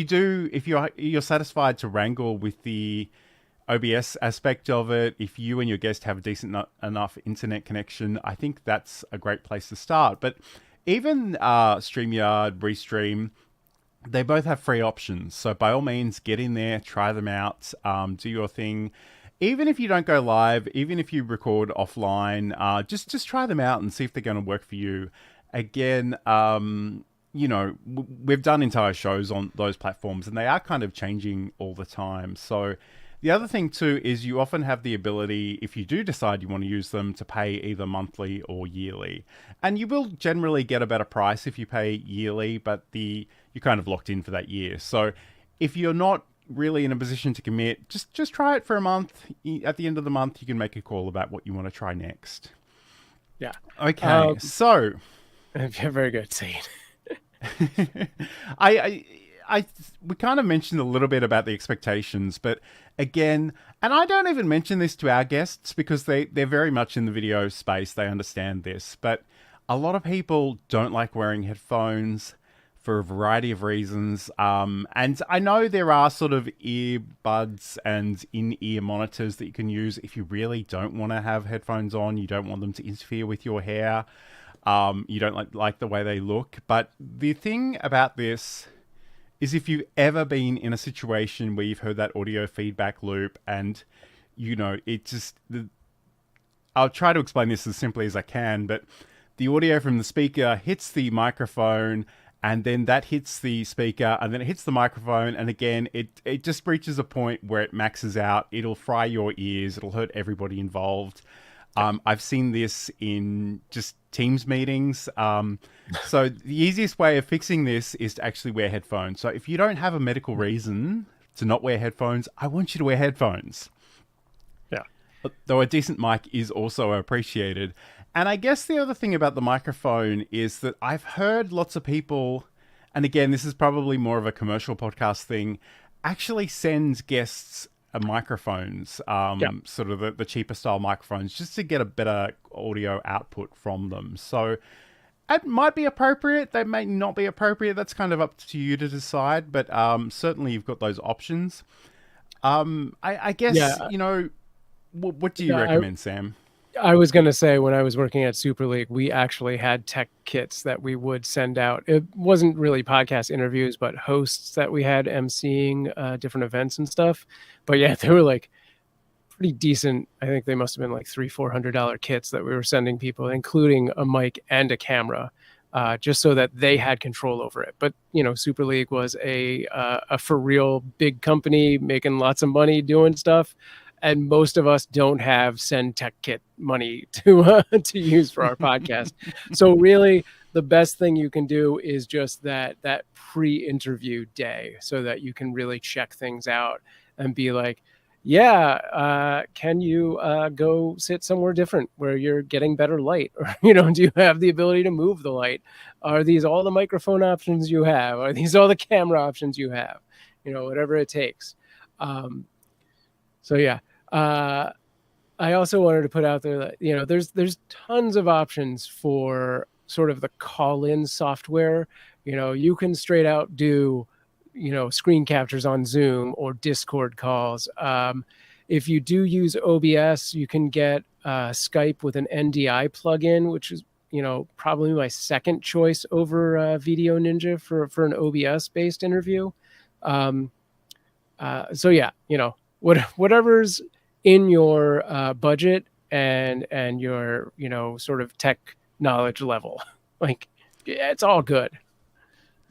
you're satisfied to wrangle with the OBS aspect of it, if you and your guest have a decent enough internet connection, I think that's a great place to start. But even StreamYard, Restream, they both have free options. So by all means, get in there, try them out, do your thing. Even if you don't go live, even if you record offline, just try them out and see if they're going to work for you. Again, we've done entire shows on those platforms and they are kind of changing all the time. So the other thing too is you often have the ability, if you do decide you want to use them, to pay either monthly or yearly. And you will generally get a better price if you pay yearly, but you're kind of locked in for that year. So if you're not really in a position to commit, just try it for a month. At the end of the month, you can make a call about what you want to try next.
Yeah.
Okay. So
very good, Saeed.
we kind of mentioned a little bit about the expectations, but again, and I don't even mention this to our guests because they're very much in the video space. They understand this, but a lot of people don't like wearing headphones for a variety of reasons. And I know there are sort of earbuds and in-ear monitors that you can use if you really don't want to have headphones on. You don't want them to interfere with your hair. You don't like the way they look. But the thing about this is if you've ever been in a situation where you've heard that audio feedback loop and, I'll try to explain this as simply as I can, but the audio from the speaker hits the microphone and then that hits the speaker and then it hits the microphone. And again, it just reaches a point where it maxes out. It'll fry your ears. It'll hurt everybody involved. I've seen this in just Teams meetings. So the easiest way of fixing this is to actually wear headphones. So if you don't have a medical reason to not wear headphones, I want you to wear headphones. Though a decent mic is also appreciated. And I guess the other thing about the microphone is that I've heard lots of people, and again, this is probably more of a commercial podcast thing, actually send guests microphones, sort of the cheaper style microphones, just to get a better audio output from them. So it might be appropriate. They may not be appropriate. That's kind of up to you to decide. But certainly you've got those options. I guess, what do you recommend, Sam?
I was going to say, when I was working at Super League, we actually had tech kits that we would send out. It wasn't really podcast interviews, but hosts that we had emceeing different events and stuff. But yeah, they were like pretty decent. I think they must have been like $300-$400 kits that we were sending people, including a mic and a camera, just so that they had control over it. But, Super League was a for real big company making lots of money doing stuff. And most of us don't have send tech kit money to use for our podcast. So really, the best thing you can do is just that pre-interview day, so that you can really check things out and be like, can you go sit somewhere different where you're getting better light? Or, do you have the ability to move the light? Are these all the microphone options you have? Are these all the camera options you have? Whatever it takes. So yeah, I also wanted to put out there that, there's tons of options for sort of the call-in software. You can straight out do, screen captures on Zoom or Discord calls. If you do use OBS, you can get Skype with an NDI plugin, which is, probably my second choice over Video Ninja for an OBS-based interview. So yeah, whatever's in your budget and your sort of tech knowledge level, it's all good.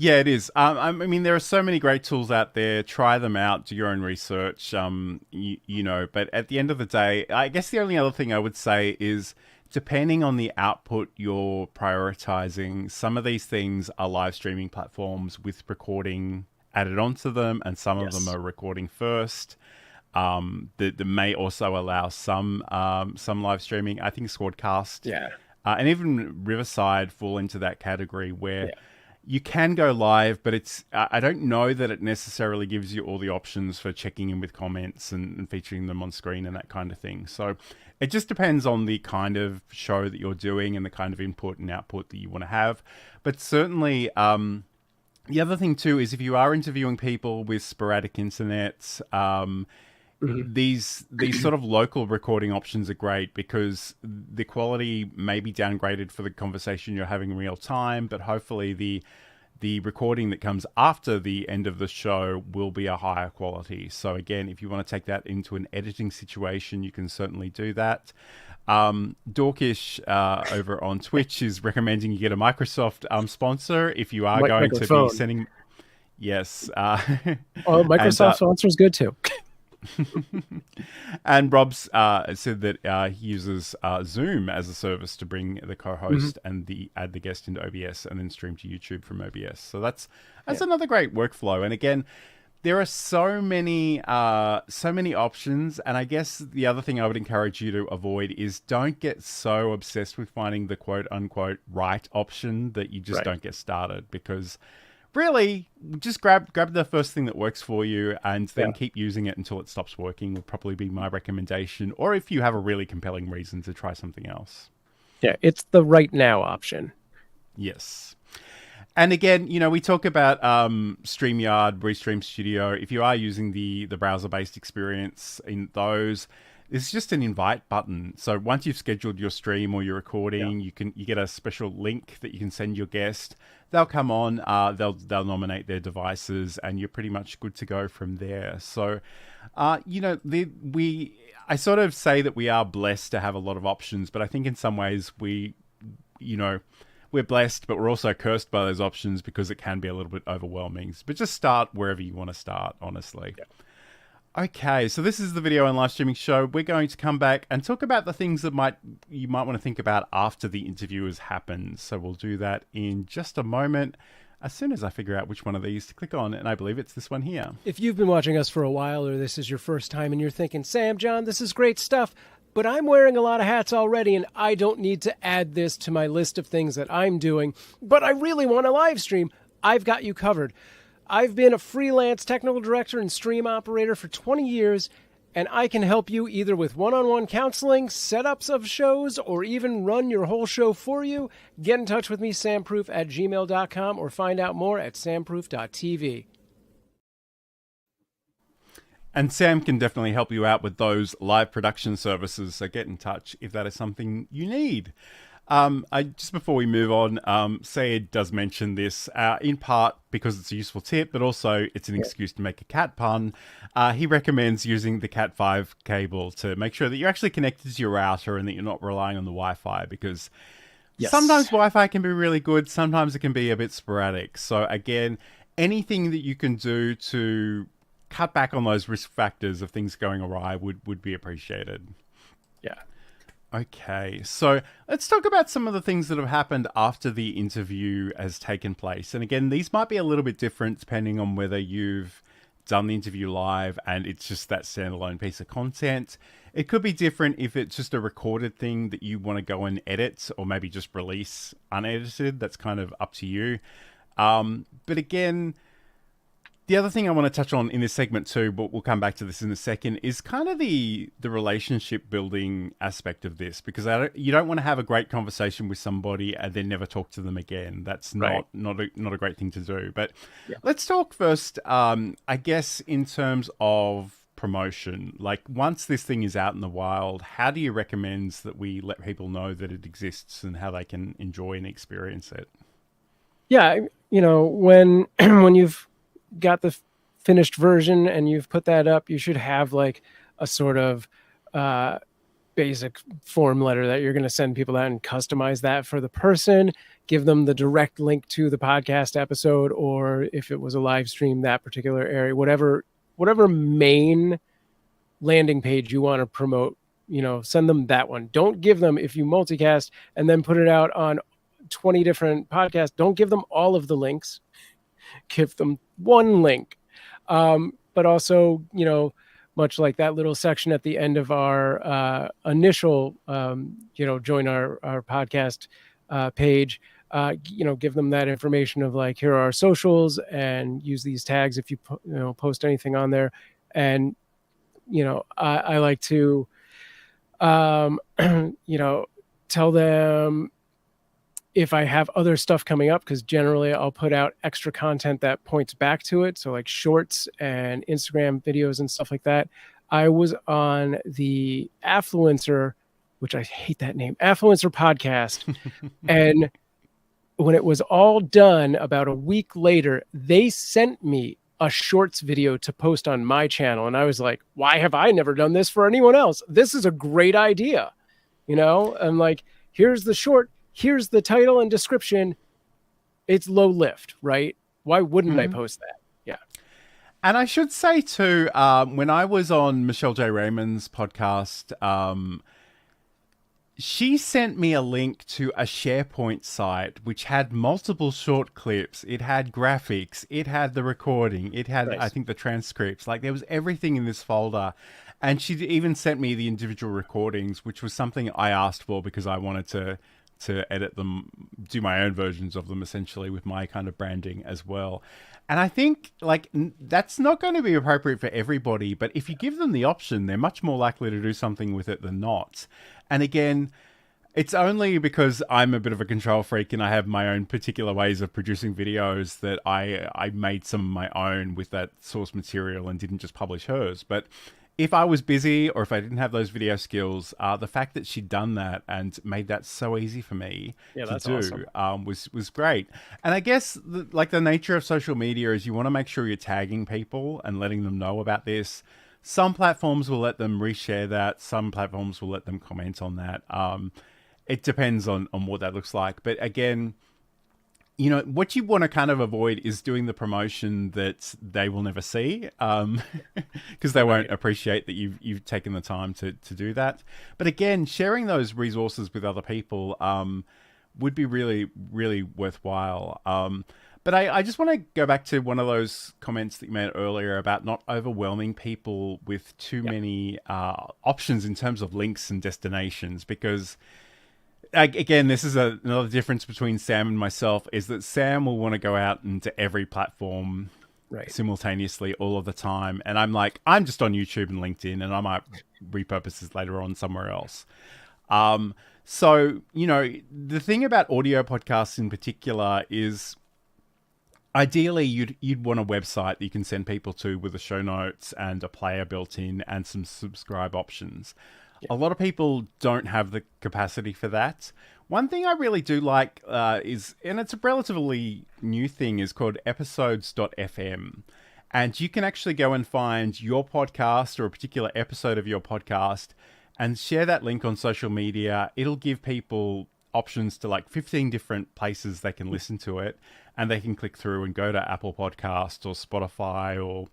Yeah, it is. I mean, there are so many great tools out there. Try them out. Do your own research. But at the end of the day, I guess the only other thing I would say is, depending on the output you're prioritizing, some of these things are live streaming platforms with recording added onto them, and some of them are recording first. That may also allow some live streaming. I think Squadcast, and even Riverside fall into that category where you can go live, but I don't know that it necessarily gives you all the options for checking in with comments and featuring them on screen and that kind of thing. So it just depends on the kind of show that you're doing and the kind of input and output that you want to have. But certainly, the other thing too is, if you are interviewing people with sporadic internets, these sort of local recording options are great, because the quality may be downgraded for the conversation you're having in real time, but hopefully the recording that comes after the end of the show will be a higher quality. So again, if you want to take that into an editing situation, you can certainly do that. Dorkish over on Twitch is recommending you get a Microsoft sponsor if you are going to be sending. Yes.
Microsoft sponsor is good too.
And Rob's said that he uses Zoom as a service to bring the co-host and add the guest into OBS and then stream to YouTube from OBS. So that's another great workflow. And again, there are so many options. And I guess the other thing I would encourage you to avoid is, don't get so obsessed with finding the quote unquote right option that you just don't get started, because really, just grab the first thing that works for you and then keep using it until it stops working would probably be my recommendation. Or if you have a really compelling reason to try something else. Yeah,
it's the right now option.
Yes. And again, we talk about StreamYard, Restream Studio. If you are using the browser-based experience in those, it's just an invite button. So once you've scheduled your stream or your recording, you get a special link that you can send your guest. They'll come on, they'll nominate their devices, and you're pretty much good to go from there. So, I sort of say that we are blessed to have a lot of options, but I think in some ways we're blessed, but we're also cursed by those options, because it can be a little bit overwhelming. But just start wherever you want to start, honestly. Yeah. Okay, so this is the video and live streaming show. We're going to come back and talk about the things that you might want to think about after the interview has happened. So we'll do that in just a moment, as soon as I figure out which one of these to click on, and I believe it's this one here.
If you've been watching us for a while, or this is your first time and you're thinking, Sam, John, this is great stuff, but I'm wearing a lot of hats already and I don't need to add this to my list of things that I'm doing, but I really want to live stream. I've got you covered. I've been a freelance technical director and stream operator for 20 years, and I can help you either with one-on-one counseling, setups of shows, or even run your whole show for you. Get in touch with me, samproof@gmail.com, or find out more at samproof.tv.
And Sam can definitely help you out with those live production services, so get in touch if that is something you need. Just before we move on, Sayed does mention this, in part because it's a useful tip, but also it's an excuse to make a cat pun. He recommends using the Cat5 cable to make sure that you're actually connected to your router and that you're not relying on the Wi-Fi, because sometimes Wi-Fi can be really good, sometimes it can be a bit sporadic. So again, anything that you can do to cut back on those risk factors of things going awry would be appreciated.
Yeah.
Okay, so let's talk about some of the things that have happened after the interview has taken place. And again, these might be a little bit different depending on whether you've done the interview live and it's just that standalone piece of content. It could be different if it's just a recorded thing that you want to go and edit or maybe just release unedited. That's kind of up to you. But again, the other thing I want to touch on in this segment too, but we'll come back to this in a second, is kind of the relationship building aspect of this, because you don't want to have a great conversation with somebody and then never talk to them again. That's not a great thing to do. But let's talk first, I guess, in terms of promotion. Like, once this thing is out in the wild, how do you recommend that we let people know that it exists and how they can enjoy and experience it?
Yeah, when you've got the finished version and you've put that up, you should have like a sort of basic form letter that you're going to send people out and customize that for the person, give them the direct link to the podcast episode, or if it was a live stream, that particular area, whatever main landing page you want to promote, send them that one. Don't give them, if you multicast and then put it out on 20 different podcasts, don't give them all of the links. Give them one link. But also, much like that little section at the end of our initial, join our podcast page, give them that information of like, here are our socials and use these tags if you, post anything on there. And, I like to, tell them if I have other stuff coming up, because generally I'll put out extra content that points back to it. So like shorts and Instagram videos and stuff like that. I was on the Affluencer, which I hate that name, Affluencer podcast. And when it was all done, about a week later, they sent me a shorts video to post on my channel. And I was like, why have I never done this for anyone else? This is a great idea. I'm like, here's the short. Here's the title and description. It's low lift, right? Why wouldn't I post that? Yeah.
And I should say too, when I was on Michelle J. Raymond's podcast, she sent me a link to a SharePoint site which had multiple short clips. It had graphics. It had the recording. It had, I think, the transcripts. Like, there was everything in this folder. And she even sent me the individual recordings, which was something I asked for because I wanted to edit them, do my own versions of them, essentially, with my kind of branding as well. And I think, like, that's not going to be appropriate for everybody, but if you give them the option, they're much more likely to do something with it than not. And again, it's only because I'm a bit of a control freak and I have my own particular ways of producing videos that I made some of my own with that source material and didn't just publish hers. But if I was busy or if I didn't have those video skills, the fact that she'd done that and made that so easy for me to do awesome. was great. And I guess the nature of social media is you want to make sure you're tagging people and letting them know about this. Some platforms will let them reshare that. Some platforms will let them comment on that. It depends on what that looks like. But again, what you want to kind of avoid is doing the promotion that they will never see, because they won't appreciate that you've taken the time to do that. But again, sharing those resources with other people would be really, really worthwhile. But I just want to go back to one of those comments that you made earlier about not overwhelming people with too many options in terms of links and destinations. Because, again, this is another difference between Sam and myself, is that Sam will want to go out into every platform simultaneously all of the time. And I'm like, I'm just on YouTube and LinkedIn, and I might repurpose this later on somewhere else. So, the thing about audio podcasts in particular is ideally you'd want a website that you can send people to with the show notes and a player built in and some subscribe options. A lot of people don't have the capacity for that. One thing I really do like is, and it's a relatively new thing, is called episodes.fm. And you can actually go and find your podcast or a particular episode of your podcast and share that link on social media. It'll give people options to like 15 different places they can listen to it, and they can click through and go to Apple Podcasts or Spotify or,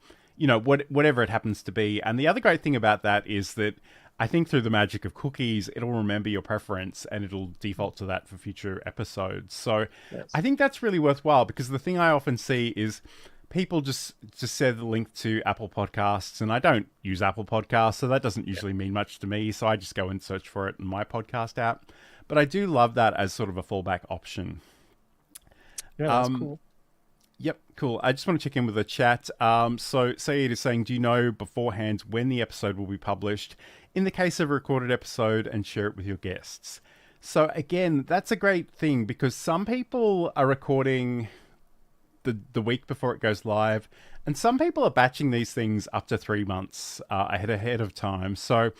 whatever it happens to be. And the other great thing about that is that I think through the magic of cookies, it'll remember your preference and it'll default to that for future episodes. So I think that's really worthwhile, because the thing I often see is people just send the link to Apple Podcasts, and I don't use Apple Podcasts, so that doesn't usually mean much to me. So I just go and search for it in my podcast app. But I do love that as sort of a fallback option.
Yeah, that's cool.
Yep, cool. I just want to check in with the chat. So Saeed is saying, do you know beforehand when the episode will be published in the case of a recorded episode, and share it with your guests? So again, that's a great thing, because some people are recording the week before it goes live, and some people are batching these things up to 3 months ahead of time. So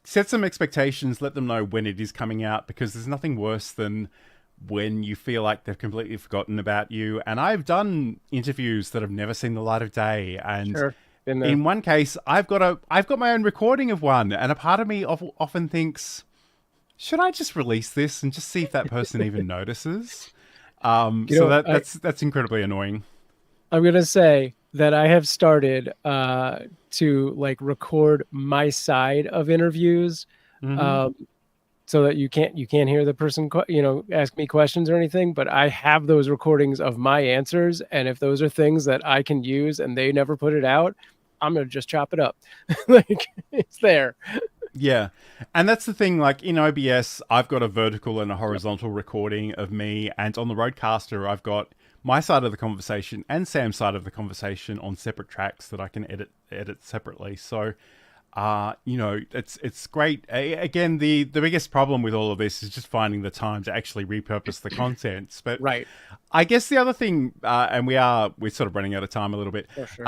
set some expectations, let them know when it is coming out, because there's nothing worse than when you feel like they've completely forgotten about you. And I've done interviews that have never seen the light of day, and in one case, I've got my own recording of one, and a part of me often thinks, should I just release this and just see if that person even notices? That's incredibly annoying.
I'm gonna say that I have started to like record my side of interviews, so that you can't hear the person ask me questions or anything. But I have those recordings of my answers, and if those are things that I can use and they never put it out, I'm gonna just chop it up. Like, it's there.
Yeah. And that's the thing, like in OBS, I've got a vertical and a horizontal recording of me, and on the Rodecaster, I've got my side of the conversation and Sam's side of the conversation on separate tracks that I can edit separately. So, it's great. Again, the biggest problem with all of this is just finding the time to actually repurpose the contents. But I guess the other thing, and we're sort of running out of time a little bit.
For sure.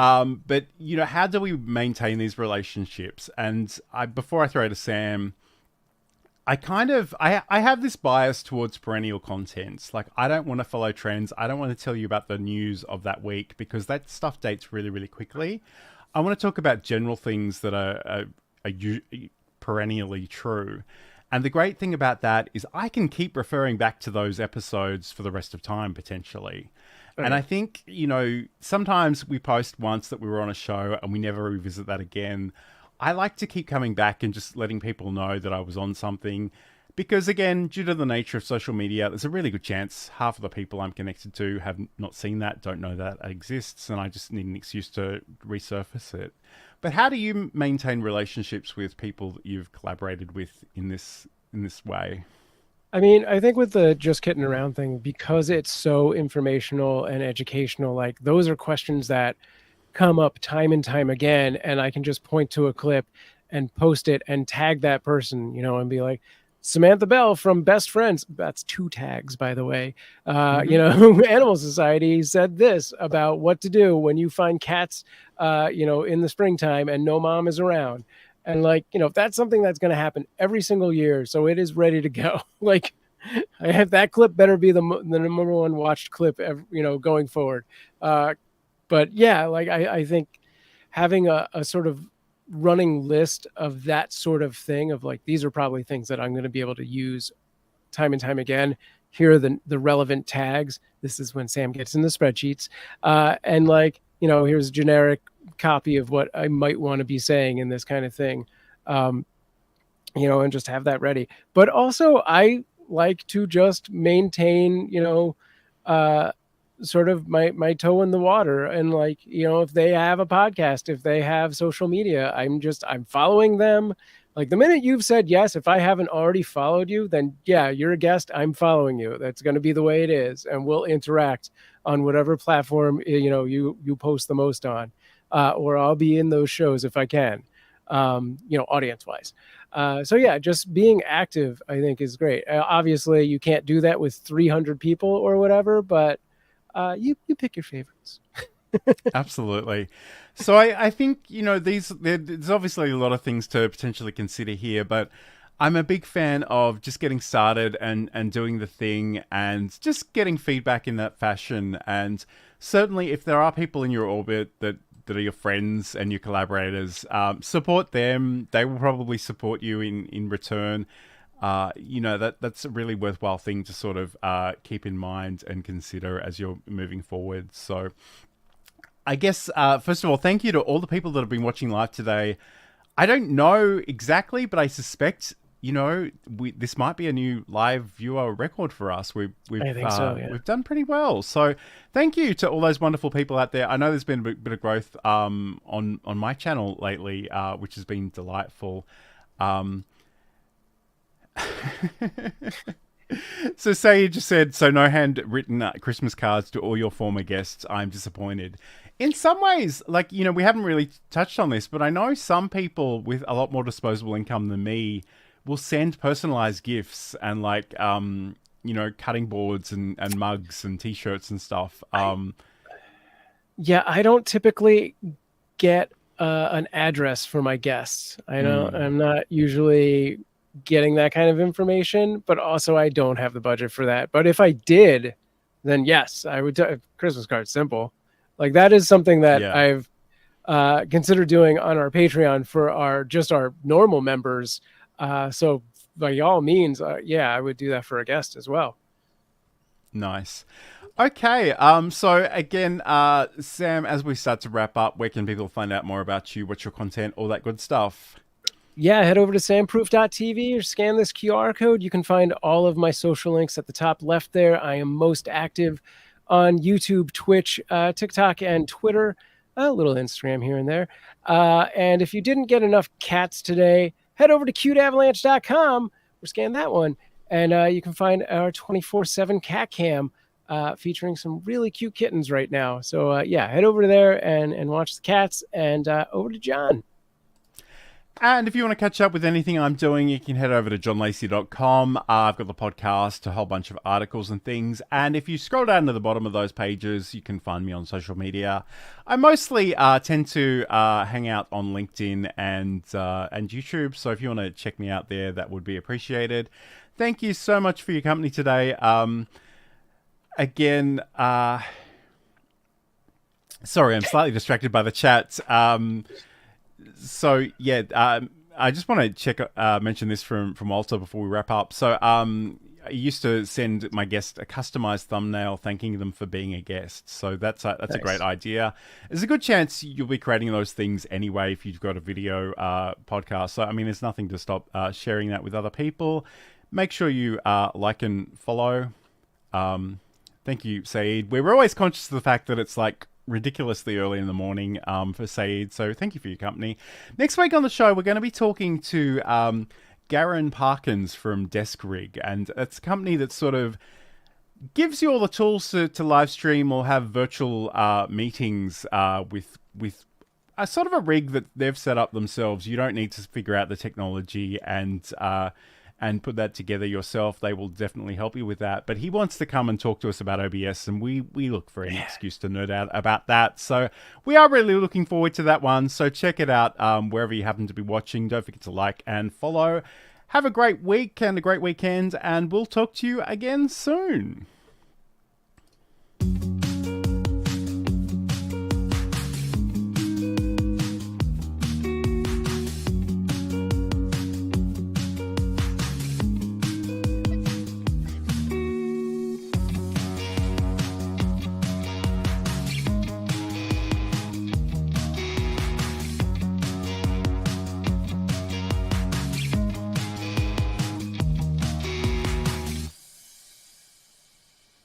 But how do we maintain these relationships? And before I throw to Sam, I have this bias towards perennial contents. Like, I don't want to follow trends. I don't want to tell you about the news of that week, because that stuff dates really, really quickly. I want to talk about general things that are perennially true. And the great thing about that is I can keep referring back to those episodes for the rest of time, potentially. Okay. And I think, sometimes we post once that we were on a show and we never revisit that again. I like to keep coming back and just letting people know that I was on something, because again, due to the nature of social media, there's a really good chance half of the people I'm connected to have not seen that, don't know that exists, and I just need an excuse to resurface it. But how do you maintain relationships with people that you've collaborated with in this way?
I mean, I think with the just kidding around thing, because it's so informational and educational, like those are questions that come up time and time again, and I can just point to a clip and post it and tag that person, and be like, Samantha Bell from Best Friends. That's 2 tags, by the way. Animal Society said this about what to do when you find cats, in the springtime and no mom is around. And that's something that's going to happen every single year. So it is ready to go. Like, I have that clip better be the number one watched clip, going forward. But yeah, like I think having a sort of running list of that sort of thing, of like, these are probably things that I'm going to be able to use time and time again. Here are the relevant tags. This is when Sam gets in the spreadsheets. And here's a generic copy of what I might want to be saying in this kind of thing. And just have that ready. But also I like to just maintain, sort of my toe in the water, and like, if they have a podcast, if they have social media, I'm following them. Like the minute you've said yes, if I haven't already followed you, then yeah, you're a guest, I'm following you. That's going to be the way it is, and we'll interact on whatever platform you post the most on, or I'll be in those shows if I can, audience wise. So yeah, just being active, I think, is great. Obviously, you can't do that with 300 people or whatever, but you pick your favorites.
Absolutely. So I think, there's obviously a lot of things to potentially consider here, but I'm a big fan of just getting started and doing the thing and just getting feedback in that fashion. And certainly if there are people in your orbit that are your friends and your collaborators, support them. They will probably support you in return. That's a really worthwhile thing to sort of keep in mind and consider as you're moving forward. So I guess, first of all, thank you to all the people that have been watching live today. I don't know exactly, but I suspect, this might be a new live viewer record for us. I think so, yeah. We've done pretty well. So thank you to all those wonderful people out there. I know there's been a bit of growth on my channel lately, which has been delightful. So Sayed just said, so no handwritten Christmas cards to all your former guests. I'm disappointed. In some ways, like, we haven't really touched on this, but I know some people with a lot more disposable income than me will send personalized gifts and like, cutting boards and mugs and t-shirts and stuff.
Yeah, I don't typically get an address for my guests. I'm not usually getting that kind of information, but also I don't have the budget for that. But if I did, then yes, I would. Christmas cards, simple. Like that is something that I've considered doing on our Patreon for our normal members. So by all means, I would do that for a guest as well.
Nice. Okay. So again, Sam, as we start to wrap up, where can people find out more about you? What's your content? All that good stuff.
Yeah, head over to samproof.tv or scan this QR code. You can find all of my social links at the top left there. I am most active on YouTube, Twitch, TikTok, and Twitter. A little Instagram here and there. And if you didn't get enough cats today, head over to cuteavalanche.com or scan that one. And you can find our 24/7 cat cam featuring some really cute kittens right now. So head over there and watch the cats. And over to John.
And if you want to catch up with anything I'm doing, you can head over to johnlacey.com. I've got the podcast, a whole bunch of articles and things. And if you scroll down to the bottom of those pages, you can find me on social media. I mostly tend to hang out on LinkedIn and YouTube. So if you want to check me out there, that would be appreciated. Thank you so much for your company today. Again, sorry, I'm slightly distracted by the chat. So yeah, I just want to mention this from Walter before we wrap up. So I used to send my guest a customized thumbnail thanking them for being a guest. So that's nice. A great idea. There's a good chance you'll be creating those things anyway if you've got a video podcast. So I mean, there's nothing to stop sharing that with other people. Make sure you like and follow. Thank you, Sayed. We're always conscious of the fact that it's like ridiculously early in the morning for Sayed, so thank you for your company. Next week on the show, we're going to be talking to Garen Parkins from DeskRig, and it's a company that sort of gives you all the tools to live stream or have virtual meetings with a sort of a rig that they've set up themselves. You don't need to figure out the technology and put that together yourself. They will definitely help you with that. But he wants to come and talk to us about OBS, and we look for any excuse to nerd out about that. So we are really looking forward to that one. So check it out wherever you happen to be watching. Don't forget to like and follow. Have a great week and a great weekend, and we'll talk to you again soon.